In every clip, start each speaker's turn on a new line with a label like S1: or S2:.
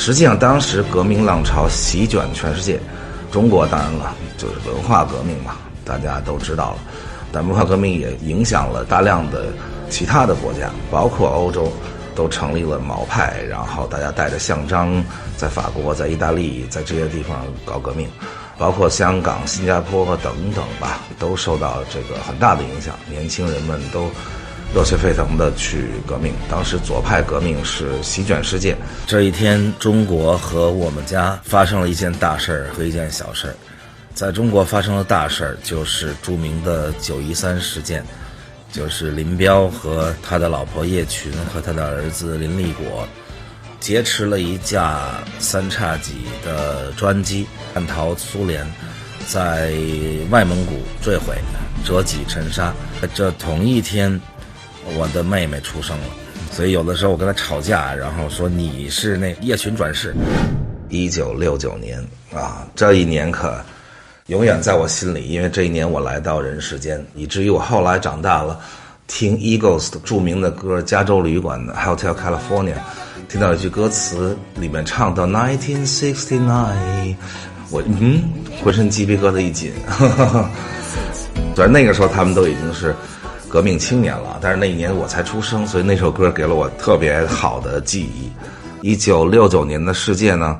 S1: 实际上当时革命浪潮席卷全世界，中国当然了就是文化革命嘛，大家都知道了，但文化革命也影响了大量的其他的国家，包括欧洲都成立了毛派，然后大家带着象章在法国、在意大利、在这些地方搞革命，包括香港、新加坡等等吧，都受到这个很大的影响，年轻人们都热血沸腾的去革命。当时左派革命是席卷世界。这一天，中国和我们家发生了一件大事儿和一件小事儿。在中国发生的大事儿就是著名的913事件，就是林彪和他的老婆叶群和他的儿子林立果劫持了一架3叉戟的专机，叛逃苏联，在外蒙古坠毁，折戟沉沙。这同一天我的妹妹出生了，所以有的时候我跟她吵架，然后说你是那叶群转世。1969年啊，这一年可永远在我心里，因为这一年我来到人世间，以至于我后来长大了，听 Eagles 的著名的歌《加州旅馆》的 Hotel California， 听到一句歌词里面唱到1969，我浑身鸡皮疙瘩一紧。虽然那个时候他们都已经是革命青年了，但是那一年我才出生，所以那首歌给了我特别好的记忆。1969年的世界呢，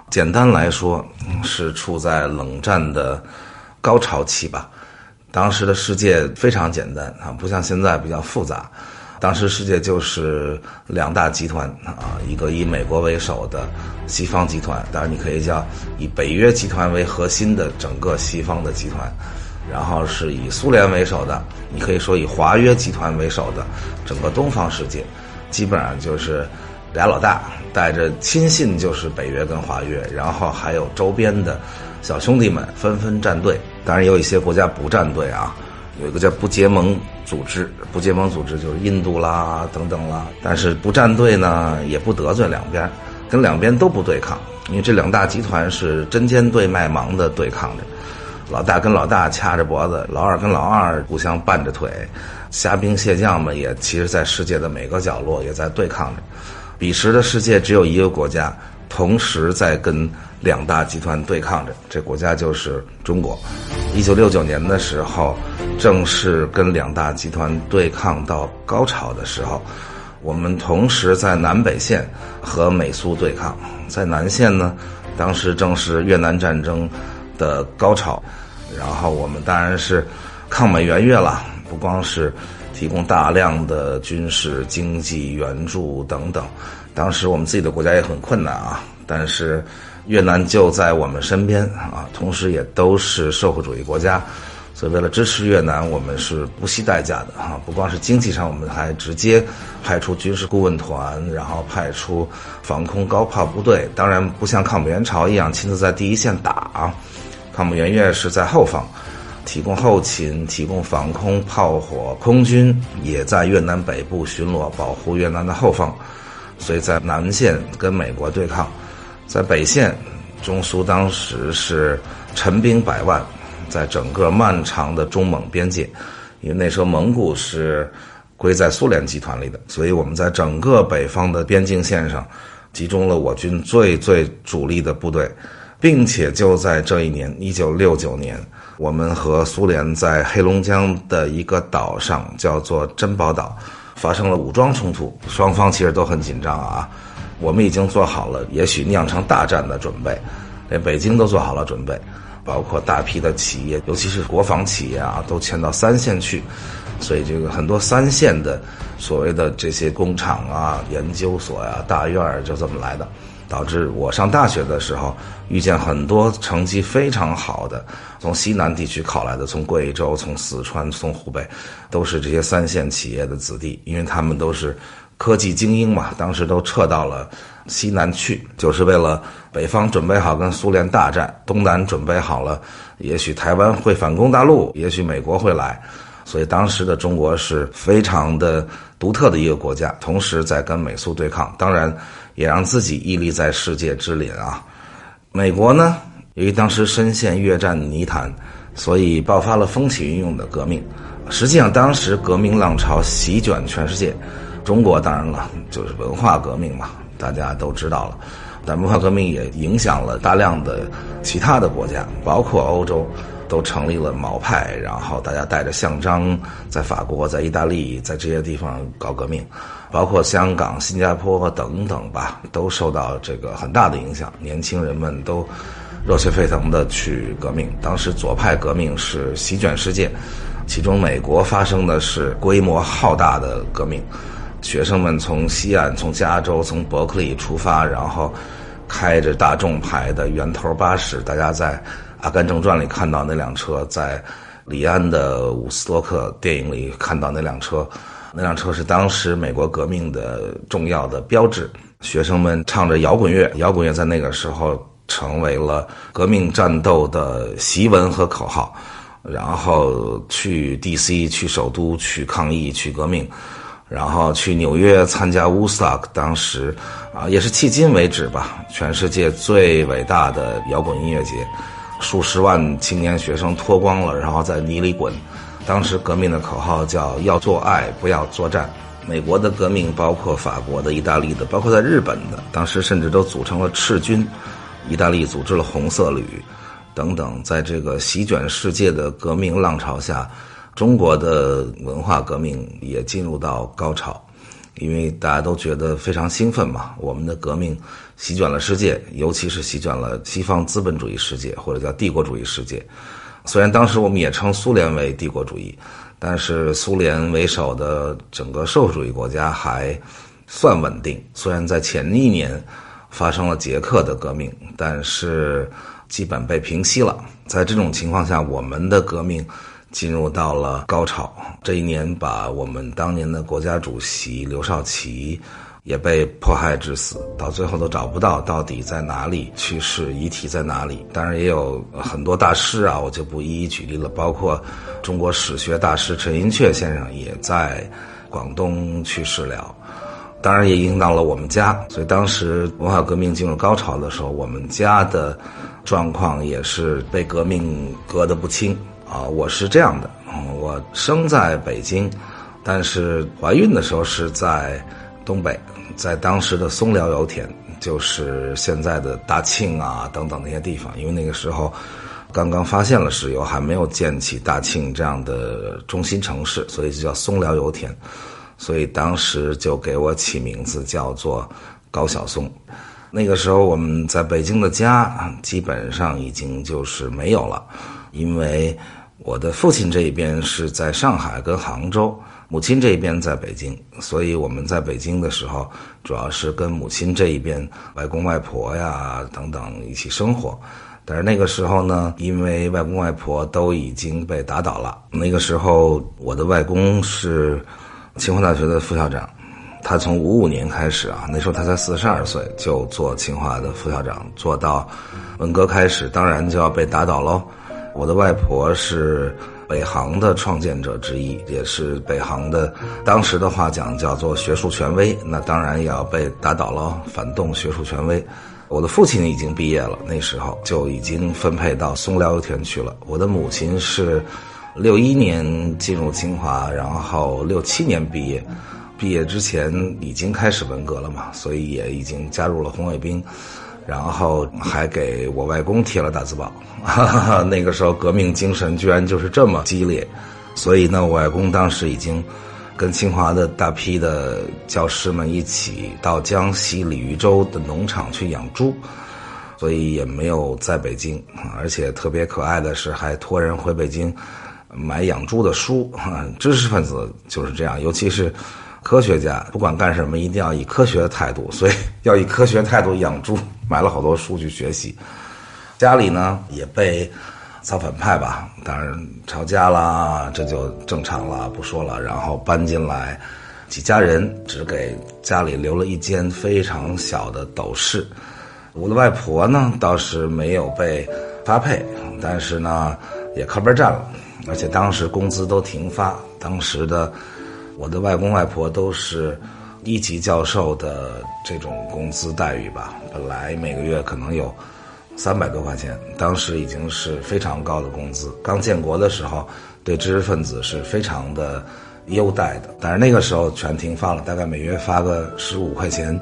S1: 简单来说是处在冷战的高潮期吧。当时的世界非常简单啊，不像现在比较复杂。当时世界就是2大集团啊，一个以美国为首的西方集团，当然你可以叫以北约集团为核心的整个西方的集团，然后是以苏联为首的，你可以说以华约集团为首的整个东方世界，基本上就是俩老大带着亲信就是北约跟华约，然后还有周边的小兄弟们纷纷站队。当然有一些国家不站队啊，有一个叫不结盟组织，不结盟组织就是印度啦等等啦，但是不站队呢也不得罪两边，跟两边都不对抗，因为这2大集团是针尖对麦芒的对抗着，老大跟老大掐着脖子，老二跟老二互相绊着腿，虾兵蟹将们也其实在世界的每个角落也在对抗着。彼时的世界只有一个国家同时在跟2大集团对抗着，这国家就是中国。1969年的时候，正是跟2大集团对抗到高潮的时候，我们同时在南北线和美苏对抗。在南线呢，当时正是越南战争的高潮，然后我们当然是抗美援越了，不光是提供大量的军事经济援助等等，当时我们自己的国家也很困难啊，但是越南就在我们身边啊，同时也都是社会主义国家，所以为了支持越南，我们是不惜代价的啊！不光是经济上，我们还直接派出军事顾问团，然后派出防空高炮部队。当然不像抗美援朝一样亲自在第一线打，抗美援越是在后方，提供后勤，提供防空炮火，空军也在越南北部巡逻，保护越南的后方。所以在南线跟美国对抗，在北线，中苏当时是陈兵100万，在整个漫长的中蒙边界，因为那时候蒙古是归在苏联集团里的，所以我们在整个北方的边境线上集中了我军最主力的部队，并且就在这一年1969年，我们和苏联在黑龙江的一个岛上叫做珍宝岛发生了武装冲突，双方其实都很紧张啊。我们已经做好了也许酿成大战的准备，连北京都做好了准备，包括大批的企业，尤其是国防企业啊，都迁到3线去。所以这个很多3线的所谓的这些工厂啊、研究所啊、大院就这么来的，导致我上大学的时候遇见很多成绩非常好的从西南地区考来的，从贵州、从四川、从湖北，都是这些3线企业的子弟，因为他们都是科技精英嘛，当时都撤到了西南去，就是为了北方准备好跟苏联大战，东南准备好了也许台湾会反攻大陆，也许美国会来。所以当时的中国是非常的独特的一个国家，同时在跟美苏对抗，当然也让自己屹立在世界之林啊。美国呢，由于当时深陷越战泥潭，所以爆发了风起云涌的革命。实际上当时革命浪潮席卷全世界，中国当然了就是文化革命嘛，大家都知道了。但文化革命也影响了大量的其他的国家，包括欧洲，都成立了毛派，然后大家带着项章，在法国、在意大利，在这些地方搞革命，包括香港、新加坡等等吧，都受到这个很大的影响。年轻人们都热血沸腾的去革命。当时左派革命是席卷世界，其中美国发生的是规模浩大的革命。学生们从西岸、从加州、从伯克利出发，然后开着大众牌的圆头巴士，大家在《阿甘正传》里看到那辆车，在李安的伍斯托克电影里看到那辆车，那辆车是当时美国革命的重要的标志。学生们唱着摇滚乐，摇滚乐在那个时候成为了革命战斗的檄文和口号，然后去 DC 去首都去抗议去革命，然后去纽约参加 Woodstock， 当时也是迄今为止吧全世界最伟大的摇滚音乐节，数十万青年学生脱光了，然后在泥里滚。当时革命的口号叫要做爱不要作战。美国的革命包括法国的、意大利的，包括在日本的，当时甚至都组成了赤军，意大利组织了红色旅等等。在这个席卷世界的革命浪潮下，中国的文化革命也进入到高潮，因为大家都觉得非常兴奋嘛。我们的革命席卷了世界，尤其是席卷了西方资本主义世界，或者叫帝国主义世界。虽然当时我们也称苏联为帝国主义，但是苏联为首的整个社会主义国家还算稳定。虽然在前一年发生了捷克的革命，但是基本被平息了。在这种情况下，我们的革命进入到了高潮。这一年把我们当年的国家主席刘少奇也被迫害致死，到最后都找不到到底在哪里去世，遗体在哪里。当然也有很多大师啊，我就不一一举例了，包括中国史学大师陈寅恪先生也在广东去世了。当然也影响到了我们家，所以当时文化革命进入高潮的时候，我们家的状况也是被革命隔得不清啊。我是这样的，我生在北京，但是怀孕的时候是在东北，在当时的松辽油田，就是现在的大庆啊等等那些地方。因为那个时候刚刚发现了石油，还没有建起大庆这样的中心城市，所以就叫松辽油田。所以当时就给我起名字叫做高晓松。那个时候我们在北京的家基本上已经就是没有了，因为我的父亲这一边是在上海跟杭州，母亲这一边在北京，所以我们在北京的时候主要是跟母亲这一边外公外婆呀等等一起生活。但是那个时候呢，因为外公外婆都已经被打倒了。那个时候我的外公是清华大学的副校长，他从55年开始啊，那时候他才42岁就做清华的副校长，做到文革开始，当然就要被打倒喽。我的外婆是北航的创建者之一，也是北航的当时的话讲叫做学术权威，那当然也要被打倒了，反动学术权威。我的父亲已经毕业了，那时候就已经分配到松辽油田去了。我的母亲是61年进入清华，然后67年毕业，毕业之前已经开始文革了嘛，所以也已经加入了红卫兵，然后还给我外公贴了大字报。那个时候革命精神居然就是这么激烈，所以呢，我外公当时已经跟清华的大批的教师们一起到江西鲤鱼洲的农场去养猪，所以也没有在北京。而且特别可爱的是还托人回北京买养猪的书。知识分子就是这样，尤其是科学家，不管干什么一定要以科学的态度，所以要以科学态度养猪，买了好多书去学习。家里呢也被造反派吧，当然吵架啦，这就正常了，不说了。然后搬进来几家人，只给家里留了一间非常小的斗室。我的外婆呢倒是没有被发配，但是呢也靠边站了，而且当时工资都停发。当时的我的外公外婆都是1级教授的这种工资待遇吧，本来每个月可能有300多块钱，当时已经是非常高的工资。刚建国的时候对知识分子是非常的优待的，但是那个时候全停发了，大概每月发个15块钱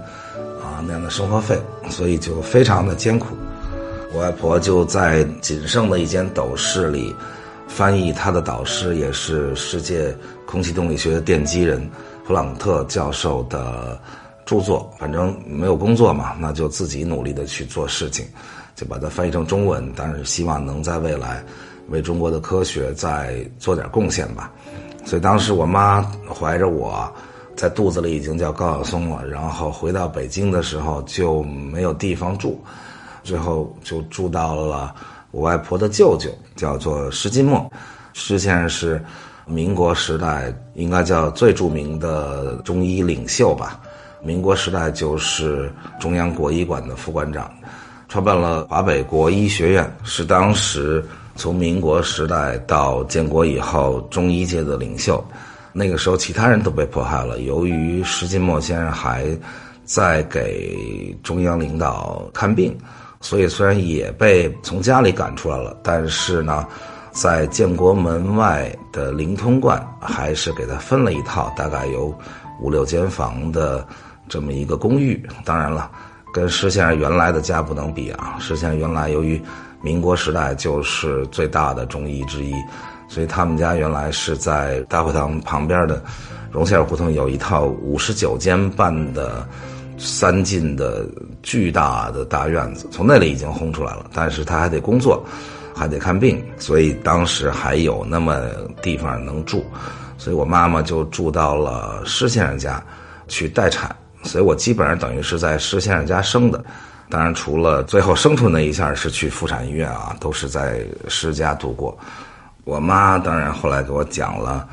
S1: 那样的生活费，所以就非常的艰苦。我外婆就在仅剩的一间斗室里翻译她的导师，也是世界空气动力学的奠基人普朗特教授的著作。反正没有工作嘛，那就自己努力的去做事情，就把它翻译成中文，但是希望能在未来为中国的科学再做点贡献吧。所以当时我妈怀着我在肚子里已经叫高晓松了，然后回到北京的时候就没有地方住，最后就住到了我外婆的舅舅，叫做施金墨。施先生是民国时代应该叫最著名的中医领袖吧，民国时代就是中央国医馆的副馆长，创办了华北国医学院，是当时从民国时代到建国以后中医界的领袖。那个时候其他人都被迫害了，由于施金墨先生还在给中央领导看病，所以虽然也被从家里赶出来了，但是呢在建国门外的灵通观还是给他分了一套大概有5-6间房的这么一个公寓。当然了，跟施先生原来的家不能比啊，施先生原来由于民国时代就是最大的中医之一，所以他们家原来是在大会堂旁边的荣县胡同有一套59间半的3进的巨大的大院子，从那里已经轰出来了，但是他还得工作，还得看病，所以当时还有那么地方能住，所以我妈妈就住到了施先生家去待产，所以我基本上等于是在施先生家生的。当然除了最后生出那一下是去妇产医院啊，都是在施家度过。我妈当然后来给我讲了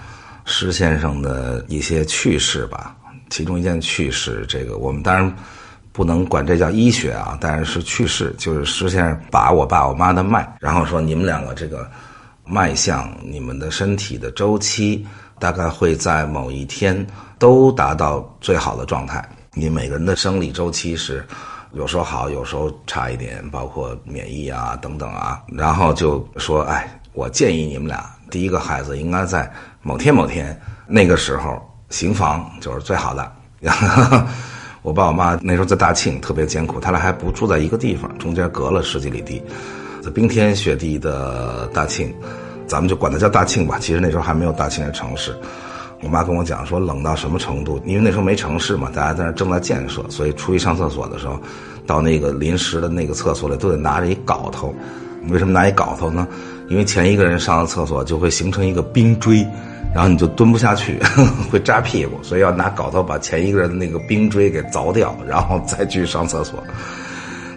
S1: 施先生的一些趣事吧，其中一件趣事，这个我们当然不能管这叫医学啊，但是趣事就是施先生把我爸我妈的脉，然后说你们两个这个脉象，你们的身体的周期大概会在某一天都达到最好的状态。你每个人的生理周期是有时候好，有时候差一点，包括免疫啊等等啊。然后就说，我建议你们俩第一个孩子应该在某天某天那个时候行房就是最好的。我爸我妈那时候在大庆特别艰苦，他俩还不住在一个地方，中间隔了10几里地，在冰天雪地的大庆，咱们就管它叫大庆吧，其实那时候还没有大庆的城市。我妈跟我讲说冷到什么程度，因为那时候没城市嘛，大家在那正在建设，所以出去上厕所的时候到那个临时的那个厕所里都得拿着一镐头。为什么拿一镐头呢？因为前一个人上了厕所就会形成一个冰锥，然后你就蹲不下去会扎屁股，所以要拿镐头把前一个人的那个冰锥给凿掉，然后再去上厕所。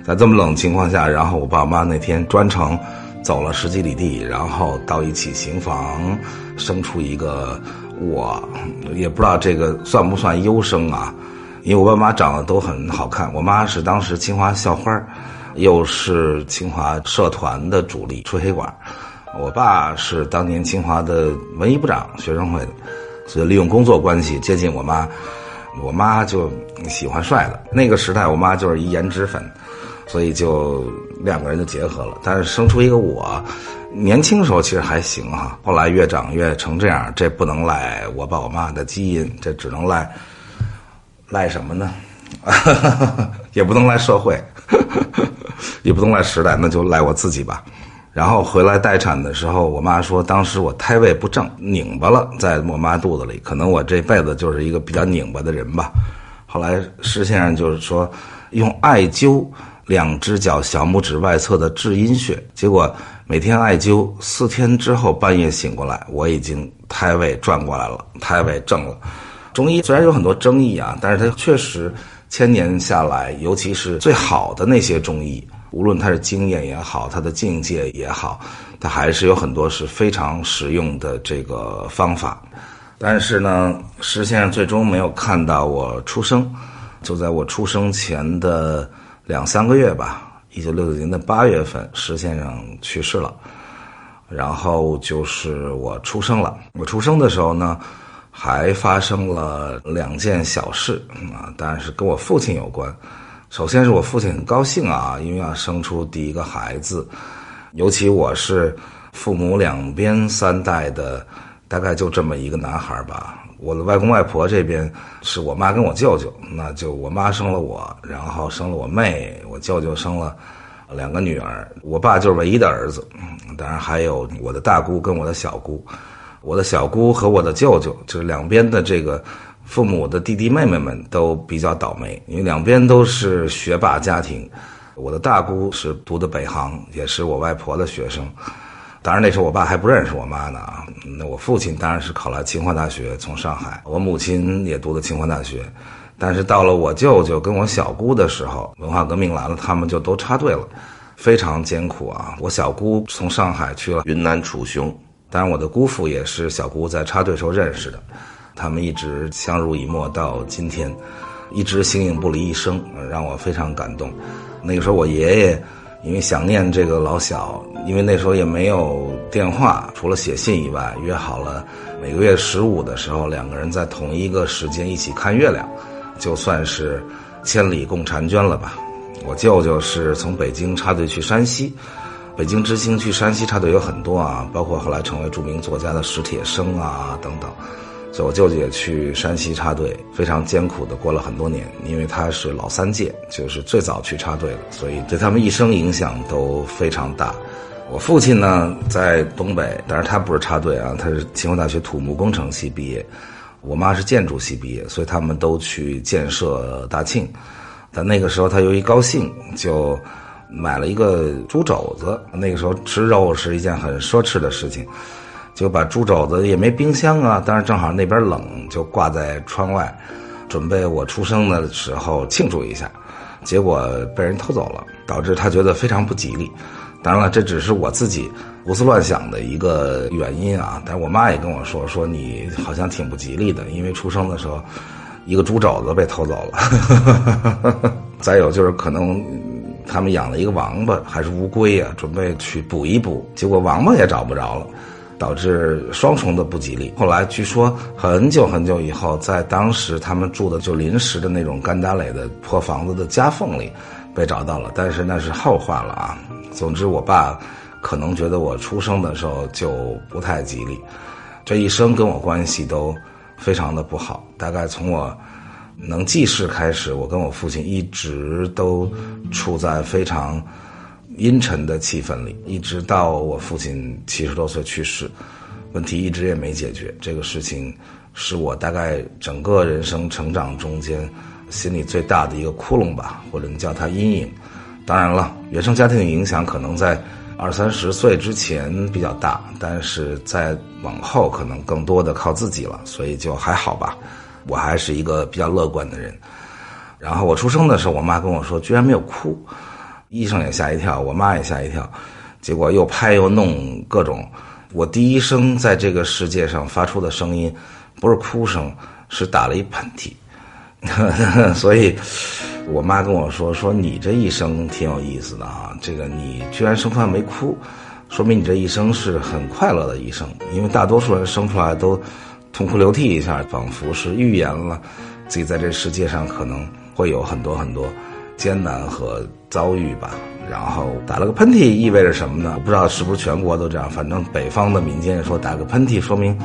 S1: 在这么冷的情况下，然后我爸我妈那天专程走了10几里地，然后到一起行房，生出一个，我也不知道这个算不算优生啊，因为我爸妈长得都很好看。我妈是当时清华校花，又是清华社团的主力吹黑管，我爸是当年清华的文艺部长，学生会的，所以利用工作关系接近我妈。我妈就喜欢帅的，那个时代我妈就是一颜值粉，所以就2个人就结合了。但是生出一个我，年轻时候其实还行哈，后来越长越成这样，这不能赖我爸我妈的基因，这只能赖什么呢？也不能赖社会，也不能赖时代，那就赖我自己吧。然后回来待产的时候，我妈说当时我胎位不正，拧巴了，在我妈肚子里，可能我这辈子就是一个比较拧巴的人吧。后来施先生就是说用艾灸2只脚小拇指外侧的至阴穴，结果每天艾灸4天之后半夜醒过来，我已经胎位转过来了，胎位正了。中医虽然有很多争议啊，但是它确实1000年下来，尤其是最好的那些中医，无论它是经验也好，它的境界也好，它还是有很多是非常实用的这个方法。但是呢，施先生最终没有看到我出生，就在我出生前的2-3个月吧，1960年的8月份，施先生去世了。然后就是我出生了。我出生的时候呢，还发生了2件小事啊，当然是跟我父亲有关。首先是我父亲很高兴啊，因为要生出第一个孩子，尤其我是父母2边3代的，大概就这么一个男孩吧，我的外公外婆这边是我妈跟我舅舅，那就我妈生了我，然后生了我妹，我舅舅生了2个女儿，我爸就是唯一的儿子。当然还有我的大姑跟我的小姑，我的小姑和我的舅舅，就是两边的这个父母的弟弟妹妹们都比较倒霉，因为两边都是学霸家庭。我的大姑是读的北航，也是我外婆的学生。当然那时候我爸还不认识我妈呢啊。那我父亲当然是考来清华大学，从上海。我母亲也读的清华大学。但是到了我舅舅跟我小姑的时候，文化革命来了，他们就都插队了，非常艰苦啊。我小姑从上海去了云南楚雄，当然我的姑父也是小姑在插队时候认识的，他们一直相濡以沫到今天，一直形影不离一生，让我非常感动。那个时候我爷爷因为想念这个老小，因为那时候也没有电话，除了写信以外，约好了每个月15的时候2个人在同一个时间一起看月亮，就算是千里共婵娟了吧。我舅舅是从北京插队去山西，北京之星去山西插队有很多啊，包括后来成为著名作家的史铁生啊等等。所以我舅舅也去山西插队，非常艰苦的过了很多年，因为他是老3届，就是最早去插队了，所以对他们一生影响都非常大。我父亲呢在东北，但是他不是插队啊，他是清华大学土木工程系毕业，我妈是建筑系毕业，所以他们都去建设大庆。但那个时候他由于高兴，就买了一个猪肘子，那个时候吃肉是一件很奢侈的事情，就把猪肘子也没冰箱啊，但是正好那边冷，就挂在窗外，准备我出生的时候庆祝一下，结果被人偷走了，导致他觉得非常不吉利。当然了，这只是我自己胡思乱想的一个原因啊，但是我妈也跟我说你好像挺不吉利的，因为出生的时候一个猪肘子被偷走了。再有就是可能他们养了一个王八还是乌龟啊，准备去捕一捕，结果王八也找不着了，导致双重的不吉利。后来据说很久很久以后，在当时他们住的就临时的那种甘打垒的破房子的夹缝里被找到了，但是那是后话了啊。总之我爸可能觉得我出生的时候就不太吉利，这一生跟我关系都非常的不好。大概从我能记事开始，我跟我父亲一直都处在非常阴沉的气氛里，一直到我父亲70多岁去世，问题一直也没解决。这个事情是我大概整个人生成长中间心里最大的一个窟窿吧，或者你叫它阴影。当然了，原生家庭的影响可能在20、30岁之前比较大，但是在往后可能更多的靠自己了，所以就还好吧。我还是一个比较乐观的人。然后我出生的时候，我妈跟我说居然没有哭，医生也吓一跳，我妈也吓一跳，结果又拍又弄各种。我第一声在这个世界上发出的声音不是哭声，是打了一喷嚏。所以我妈跟我说你这一生挺有意思的啊，这个你居然生出来没哭，说明你这一生是很快乐的一生。因为大多数人生出来都痛哭流涕一下，仿佛是预言了自己在这世界上可能会有很多很多艰难和遭遇吧。然后打了个喷嚏意味着什么呢？我不知道是不是全国都这样，反正北方的民间说打个喷嚏说明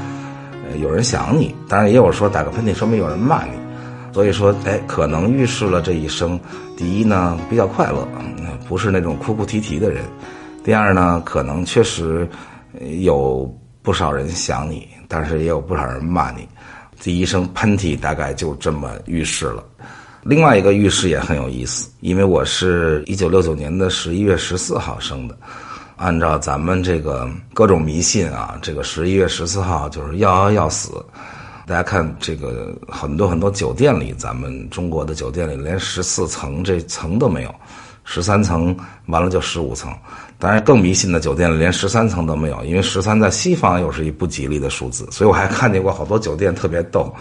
S1: 有人想你，当然也有说打个喷嚏说明有人骂你。所以说可能预示了这一生，第一呢比较快乐，不是那种哭哭啼啼的人。第二呢，可能确实有不少人想你，但是也有不少人骂你。第一声喷嚏大概就这么预示了。另外一个预示也很有意思，因为我是1969年的11月14号生的，按照咱们这个各种迷信啊，这个11月14号就是要死。大家看这个很多很多酒店里，咱们中国的酒店里连14层这层都没有，13层完了就15层。当然更迷信的酒店里连13层都没有，因为13在西方又是一不吉利的数字。所以我还看见过好多酒店特别逗，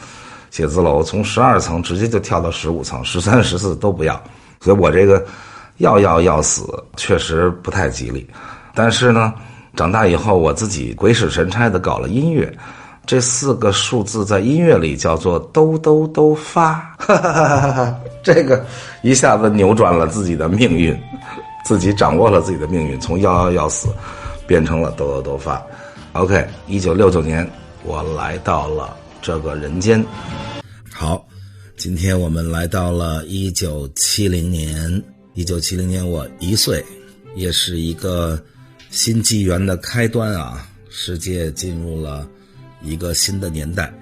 S1: 写字楼从12层直接就跳到15层，13、14都不要。所以我这个要死确实不太吉利。但是呢，长大以后我自己鬼使神差的搞了音乐，这4个数字在音乐里叫做兜兜兜发，这个一下子扭转了自己的命运，自己掌握了自己的命运，从要死变成了兜兜兜发。OK， 1969年我来到了这个人间。好，今天我们来到了1970年，1970年我1岁，也是一个新纪元的开端啊！世界进入了一个新的年代。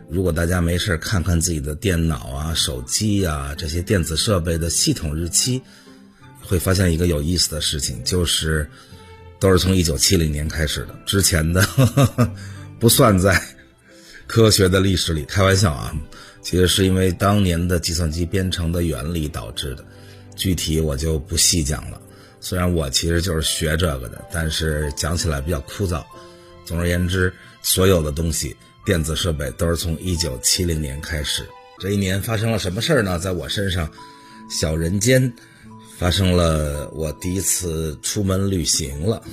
S1: 如果大家没事看看自己的电脑啊、手机啊这些电子设备的系统日期，会发现一个有意思的事情，就是都是从1970年开始的，之前的不算在科学的历史里。开玩笑啊，其实是因为当年的计算机编程的原理导致的，具体我就不细讲了。虽然我其实就是学这个的，但是讲起来比较枯燥。总而言之，所有的东西电子设备都是从1970年开始。这一年发生了什么事儿呢？在我身上，小人间发生了我第一次出门旅行了。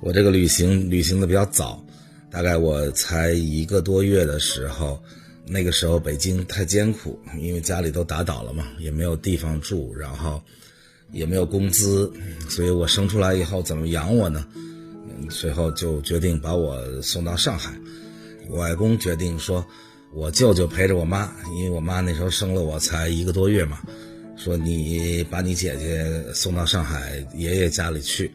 S1: 我这个旅行的比较早，大概我才1个多月的时候，那个时候北京太艰苦，因为家里都打倒了嘛，也没有地方住，然后也没有工资，所以我生出来以后怎么养我呢？随后就决定把我送到上海。我外公决定说，我舅舅陪着我妈，因为我妈那时候生了我才1个多月嘛，说你把你姐姐送到上海爷爷家里去。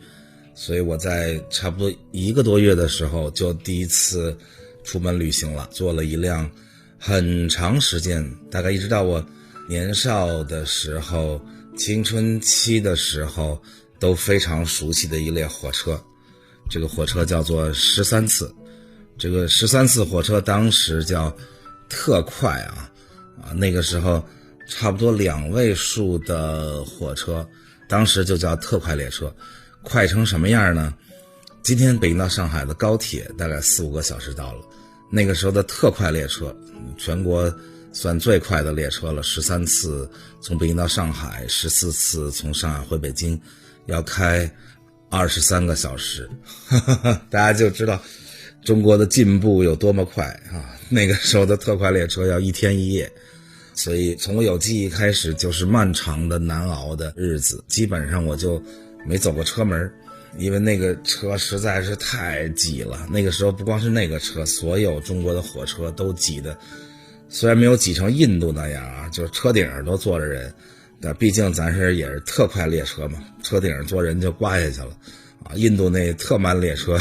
S1: 所以我在差不多1个多月的时候就第一次出门旅行了，坐了一辆很长时间，大概一直到我年少的时候、青春期的时候都非常熟悉的一列火车。这个火车叫做13次，这个13次火车当时叫特快啊，那个时候差不多2位数的火车，当时就叫特快列车。快成什么样呢？今天北京到上海的高铁大概4-5个小时到了，那个时候的特快列车全国算最快的列车了，13次从北京到上海，14次从上海回北京，要开23个小时。大家就知道中国的进步有多么快啊！那个时候的特快列车要1天1夜，所以从我有记忆开始就是漫长的难熬的日子，基本上我就没走过车门，因为那个车实在是太挤了。那个时候不光是那个车，所有中国的火车都挤的，虽然没有挤成印度那样啊，就是车顶上都坐着人，但毕竟咱也是特快列车嘛，车顶上坐人就刮下去了啊。印度那特慢列车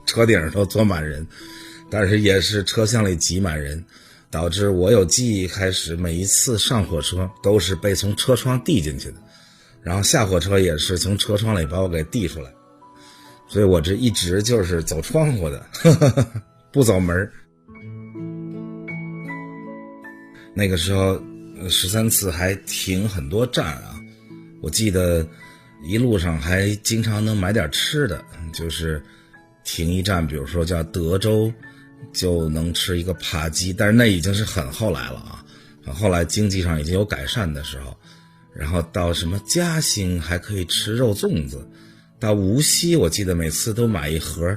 S1: 车顶上都坐满人，但是也是车厢里挤满人，导致我有记忆开始每一次上火车都是被从车窗递进去的，然后下火车也是从车窗里把我给递出来，所以我这一直就是走窗户的不走门。那个时候13次还停很多站啊，我记得一路上还经常能买点吃的，就是停一站，比如说叫德州，就能吃一个扒鸡，但是那已经是很后来了啊，很后来经济上已经有改善的时候。然后到什么嘉兴还可以吃肉粽子，到无锡我记得每次都买一盒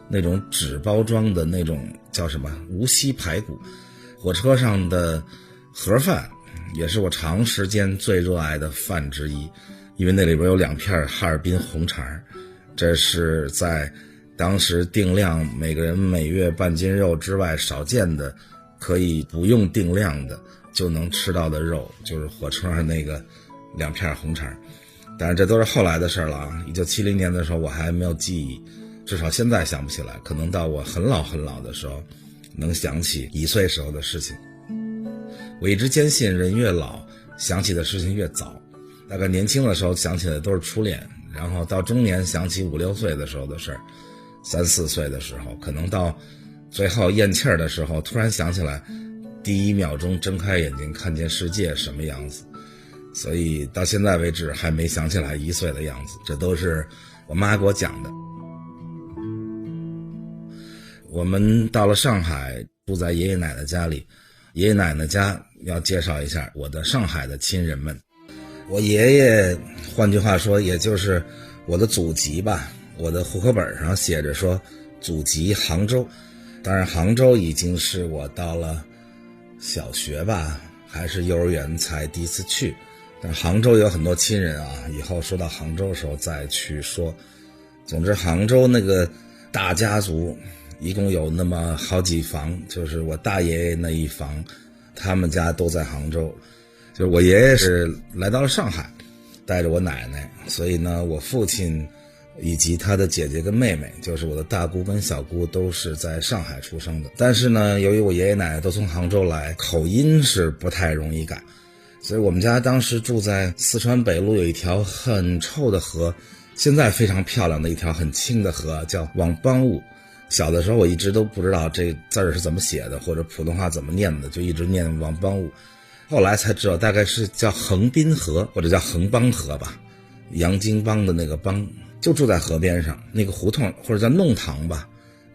S1: 那种纸包装的那种叫什么无锡排骨。火车上的盒饭也是我长时间最热爱的饭之一，因为那里边有2片哈尔滨红肠，这是在当时定量每个人每月半斤肉之外少见的可以不用定量的就能吃到的肉，就是火车上那个2片红肠。但是这都是后来的事了啊！1970年的时候我还没有记忆，至少现在想不起来，可能到我很老很老的时候能想起1岁时候的事情。我一直坚信人越老想起的事情越早，大概年轻的时候想起的都是初恋，然后到中年想起5-6岁的时候的事儿，3-4岁的时候，可能到最后咽气儿的时候突然想起来第1秒钟睁开眼睛看见世界什么样子。所以到现在为止还没想起来1岁的样子，这都是我妈给我讲的。我们到了上海，住在爷爷奶奶家里。爷爷奶奶家要介绍一下我的上海的亲人们。我爷爷换句话说也就是我的祖籍吧，我的户口本上写着说祖籍杭州，当然杭州已经是我到了小学吧还是幼儿园才第一次去，但杭州有很多亲人啊，以后说到杭州的时候再去说。总之杭州那个大家族一共有那么好几房，就是我大爷爷那一房，他们家都在杭州。就是我爷爷是来到了上海，带着我奶奶，所以呢，我父亲以及他的姐姐跟妹妹，就是我的大姑跟小姑，都是在上海出生的。但是呢，由于我爷爷奶奶都从杭州来，口音是不太容易改，所以我们家当时住在四川北路，有一条很臭的河，现在非常漂亮的一条很清的河，叫王邦坞。小的时候我一直都不知道这字儿是怎么写的，或者普通话怎么念的，就一直念王邦坞。后来才知道大概是叫横滨河，或者叫横邦河吧，洋泾浜的那个邦，就住在河边上那个胡同，或者叫弄堂吧，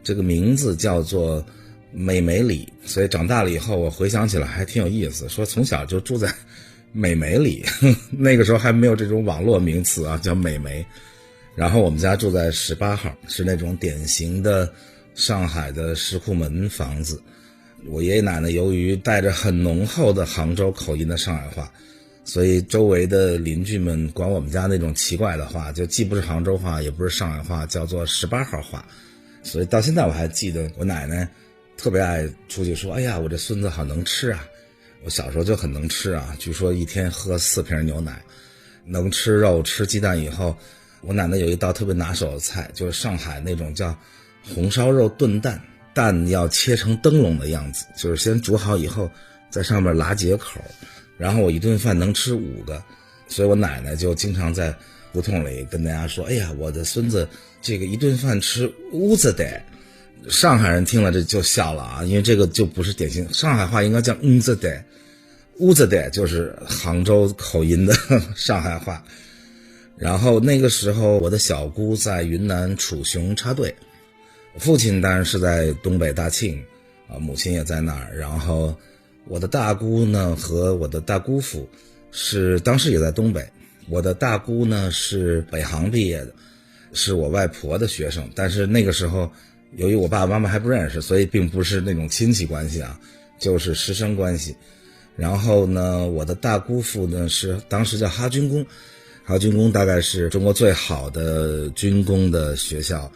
S1: 这个名字叫做美梅里。所以长大了以后我回想起来还挺有意思，说从小就住在美梅里，那个时候还没有这种网络名词啊，叫美梅。然后我们家住在18号，是那种典型的上海的石库门房子。我爷爷奶奶由于带着很浓厚的杭州口音的上海话，所以周围的邻居们管我们家那种奇怪的话，就既不是杭州话也不是上海话，叫做18号话。所以到现在我还记得我奶奶特别爱出去说，哎呀，我这孙子好能吃啊。我小时候就很能吃啊，据说一天喝4瓶牛奶，能吃肉吃鸡蛋。以后我奶奶有一道特别拿手的菜，就是上海那种叫红烧肉炖蛋，蛋要切成灯笼的样子，就是先煮好以后在上面拉结口，然后我一顿饭能吃5个。所以我奶奶就经常在胡同里跟大家说，哎呀，我的孙子这个一顿饭吃5子的。上海人听了这就笑了啊，因为这个就不是典型上海话，应该叫子的。子的就是杭州口音的上海话。然后那个时候我的小姑在云南楚雄插队，我父亲当然是在东北大庆啊，母亲也在那儿。然后我的大姑呢和我的大姑父是当时也在东北。我的大姑呢是北航毕业的，是我外婆的学生，但是那个时候由于我爸爸妈妈还不认识，所以并不是那种亲戚关系啊，就是师生关系。然后呢，我的大姑父呢是当时叫哈军工，哈军工大概是中国最好的军工的学校。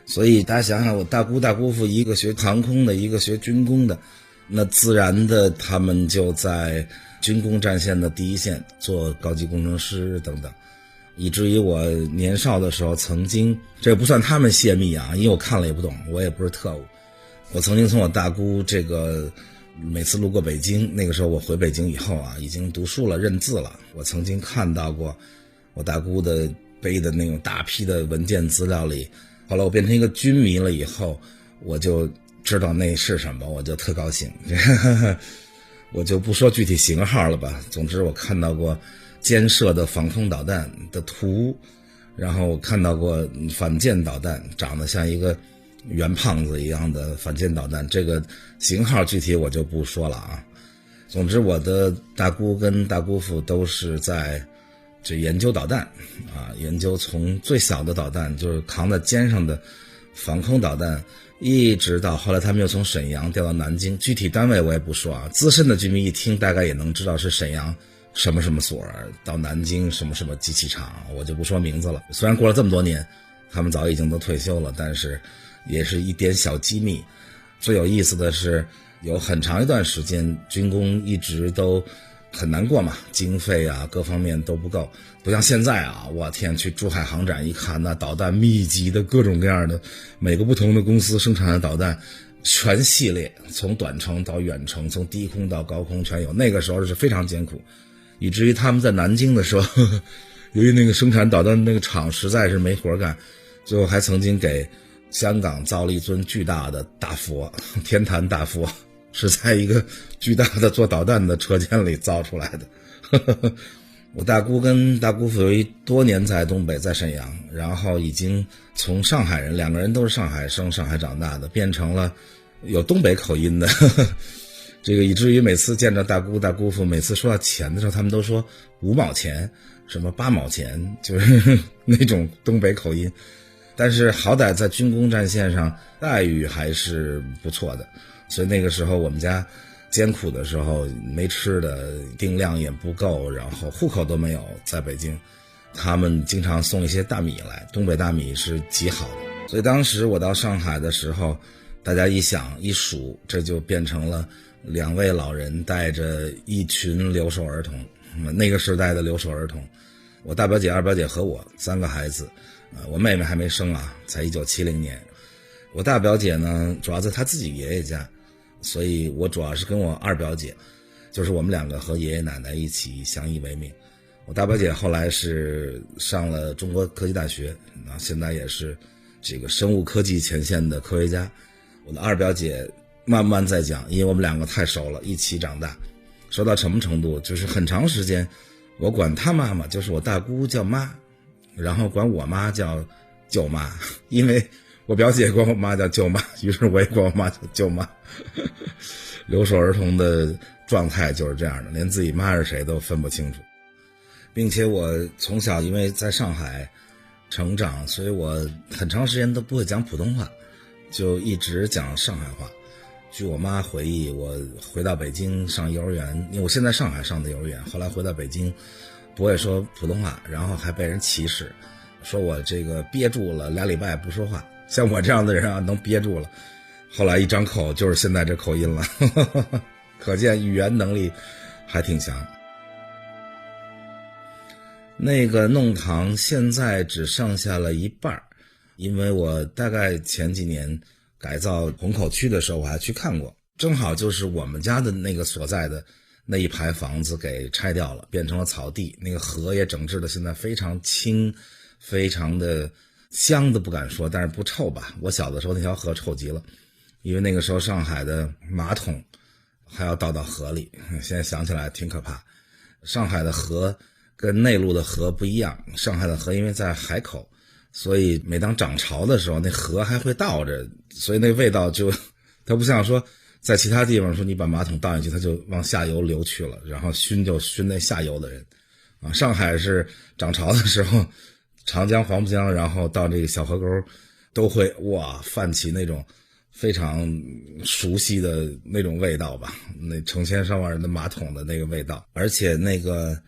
S1: 所以大家想想，我大姑大姑父一个学航空的，一个学军工的，那自然的他们就在军工战线的第一线做高级工程师等等。以至于我年少的时候曾经，这不算他们泄密啊，因为我看了也不懂，我也不是特务。我曾经从我大姑这个每次路过北京，那个时候我回北京以后啊，已经读书了认字了，我曾经看到过我大姑的背的那种大批的文件资料里。后来我变成一个军迷了以后，我就知道那是什么，我就特高兴。我就不说具体型号了吧，总之我看到过肩射的防空导弹的图，然后我看到过反舰导弹，长得像一个圆胖子一样的反舰导弹，这个型号具体我就不说了啊。总之我的大姑跟大姑父都是在这研究导弹啊，研究从最小的导弹，就是扛在肩上的防空导弹，一直到后来他们又从沈阳调到南京，具体单位我也不说啊，资深的居民一听大概也能知道是沈阳什么什么所，到南京什么什么机器厂，我就不说名字了。虽然过了这么多年，他们早已经都退休了，但是也是一点小机密。最有意思的是，有很长一段时间军工一直都很难过嘛，经费啊各方面都不够，不像现在啊，我天，去珠海航展一看，那导弹密集的各种各样的，每个不同的公司生产的导弹全系列，从短程到远程，从低空到高空全有。那个时候是非常艰苦，以至于他们在南京的时候，由于那个生产导弹那个厂实在是没活干，最后还曾经给香港造了一尊巨大的大佛，天坛大佛，是在一个巨大的做导弹的车间里造出来的。我大姑跟大姑父由于多年在东北，在沈阳，然后已经从上海人，两个人都是上海生，上海长大的，变成了有东北口音的。这个以至于每次见着大姑大姑父，每次说到钱的时候，他们都说5毛钱，什么8毛钱，就是那种东北口音。但是好歹在军工战线上待遇还是不错的，所以那个时候我们家艰苦的时候没吃的，定量也不够，然后户口都没有，在北京他们经常送一些大米来，东北大米是极好的。所以当时我到上海的时候，大家一想一数，这就变成了2位老人带着一群留守儿童，那个时代的留守儿童，我大表姐、二表姐和我3个孩子，我妹妹还没生啊，才1970年。我大表姐呢，主要在她自己爷爷家，所以我主要是跟我二表姐，就是我们2个和爷爷奶奶一起相依为命。我大表姐后来是上了中国科技大学，现在也是这个生物科技前线的科学家。我的二表姐慢慢再讲，因为我们2个太熟了，一起长大，熟到什么程度，就是很长时间我管她妈妈，就是我大姑叫妈，然后管我妈叫舅妈，因为我表姐管我妈叫舅妈，于是我也管我妈叫舅妈。留守儿童的状态就是这样的，连自己妈是谁都分不清楚。并且我从小因为在上海成长，所以我很长时间都不会讲普通话，就一直讲上海话。据我妈回忆，我回到北京上幼儿园，因为我现在上海上的幼儿园，后来回到北京不会说普通话，然后还被人歧视，说我这个憋住了2礼拜不说话，像我这样的人啊能憋住了，后来一张口就是现在这口音了。可见语言能力还挺强。那个弄堂现在只剩下了一半，因为我大概前几年改造虹口区的时候我还去看过，正好就是我们家的那个所在的那一排房子给拆掉了，变成了草地，那个河也整治的现在非常清，非常的香的不敢说，但是不臭吧，我小的时候那条河臭极了，因为那个时候上海的马桶还要倒到河里，现在想起来挺可怕。上海的河跟内陆的河不一样，上海的河因为在海口，所以每当涨潮的时候那河还会倒着，所以那味道就它不像说在其他地方说你把马桶倒进去它就往下游流去了，然后熏就熏那下游的人啊。上海是涨潮的时候，长江黄浦江然后到这个小河沟都会泛起那种非常熟悉的那种味道吧，那成千上万人的马桶的那个味道。而且那个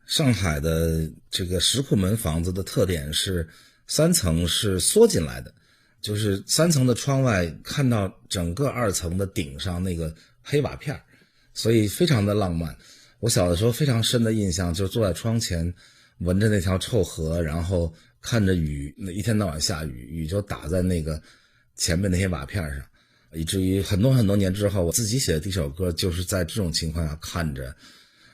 S1: 上海的这个石库门房子的特点是3层是缩进来的，就是3层的窗外看到整个2层的顶上那个黑瓦片，所以非常的浪漫。我小的时候非常深的印象就是坐在窗前闻着那条臭河，然后看着雨，那一天到晚下雨，雨就打在那个前面那些瓦片上，以至于很多很多年之后我自己写的第一首歌就是在这种情况下看着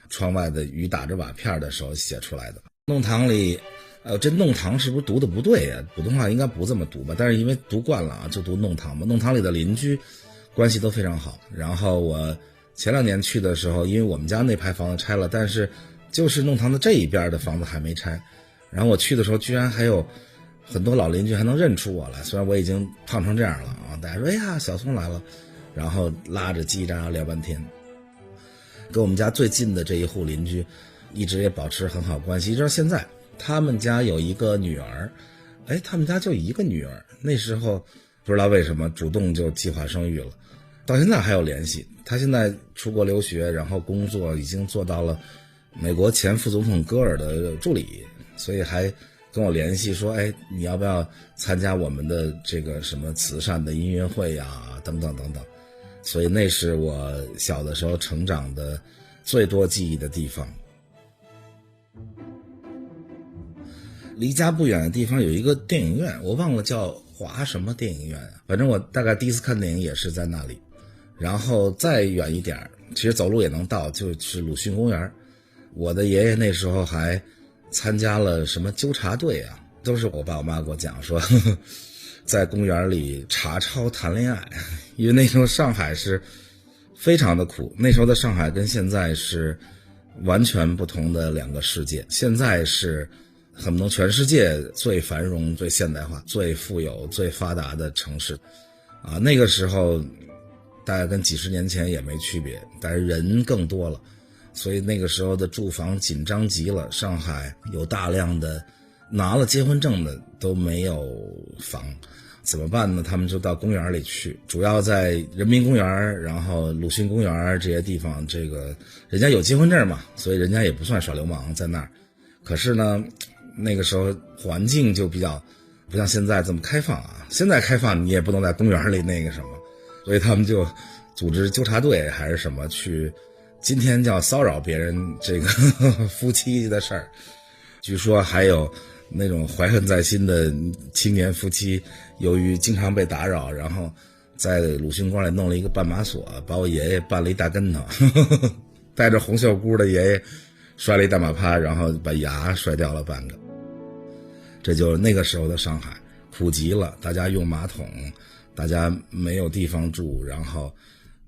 S1: 窗外的雨打着瓦片的时候写出来的。弄堂里这弄堂是不是读的不对呀？普通话应该不这么读吧，但是因为读惯了啊，就读弄堂嘛。弄堂里的邻居关系都非常好，然后我前2年去的时候，因为我们家那排房子拆了，但是就是弄堂的这一边的房子还没拆，然后我去的时候居然还有很多老邻居还能认出我来，虽然我已经胖成这样了啊，大家说哎呀小松来了，然后拉着叽喳聊半天。跟我们家最近的这一户邻居一直也保持很好关系，一直到现在。他们家有一个女儿，他们家就一个女儿，那时候不知道为什么主动就计划生育了，到现在还有联系。他现在出国留学，然后工作已经做到了美国前副总统戈尔的助理，所以还跟我联系说你要不要参加我们的这个什么慈善的音乐会呀等等等等。所以那是我小的时候成长的最多记忆的地方。离家不远的地方有一个电影院，我忘了叫华什么电影院，反正我大概第一次看电影也是在那里。然后再远一点，其实走路也能到，就是鲁迅公园。我的爷爷那时候还参加了什么纠察队啊，都是我爸我妈给我讲说在公园里查抄谈恋爱。因为那时候上海是非常的苦，那时候的上海跟现在是完全不同的2个世界。现在是恨不能全世界最繁荣最现代化最富有最发达的城市啊，那个时候大概跟几十年前也没区别，但是人更多了，所以那个时候的住房紧张极了。上海有大量的拿了结婚证的都没有房，怎么办呢？他们就到公园里去，主要在人民公园然后鲁迅公园这些地方，这个人家有结婚证嘛，所以人家也不算耍流氓在那儿。可是呢那个时候环境就比较不像现在这么开放啊，现在开放你也不能在公园里那个什么，所以他们就组织纠察队还是什么去，今天叫骚扰别人这个夫妻的事儿。据说还有那种怀恨在心的青年夫妻，由于经常被打扰，然后在鲁迅馆里弄了一个绊马索，把我爷爷绊了一大跟头，带着红袖箍的爷爷摔了一大马趴，然后把牙摔掉了半个。这就是那个时候的上海，苦极了，大家用马桶，大家没有地方住，然后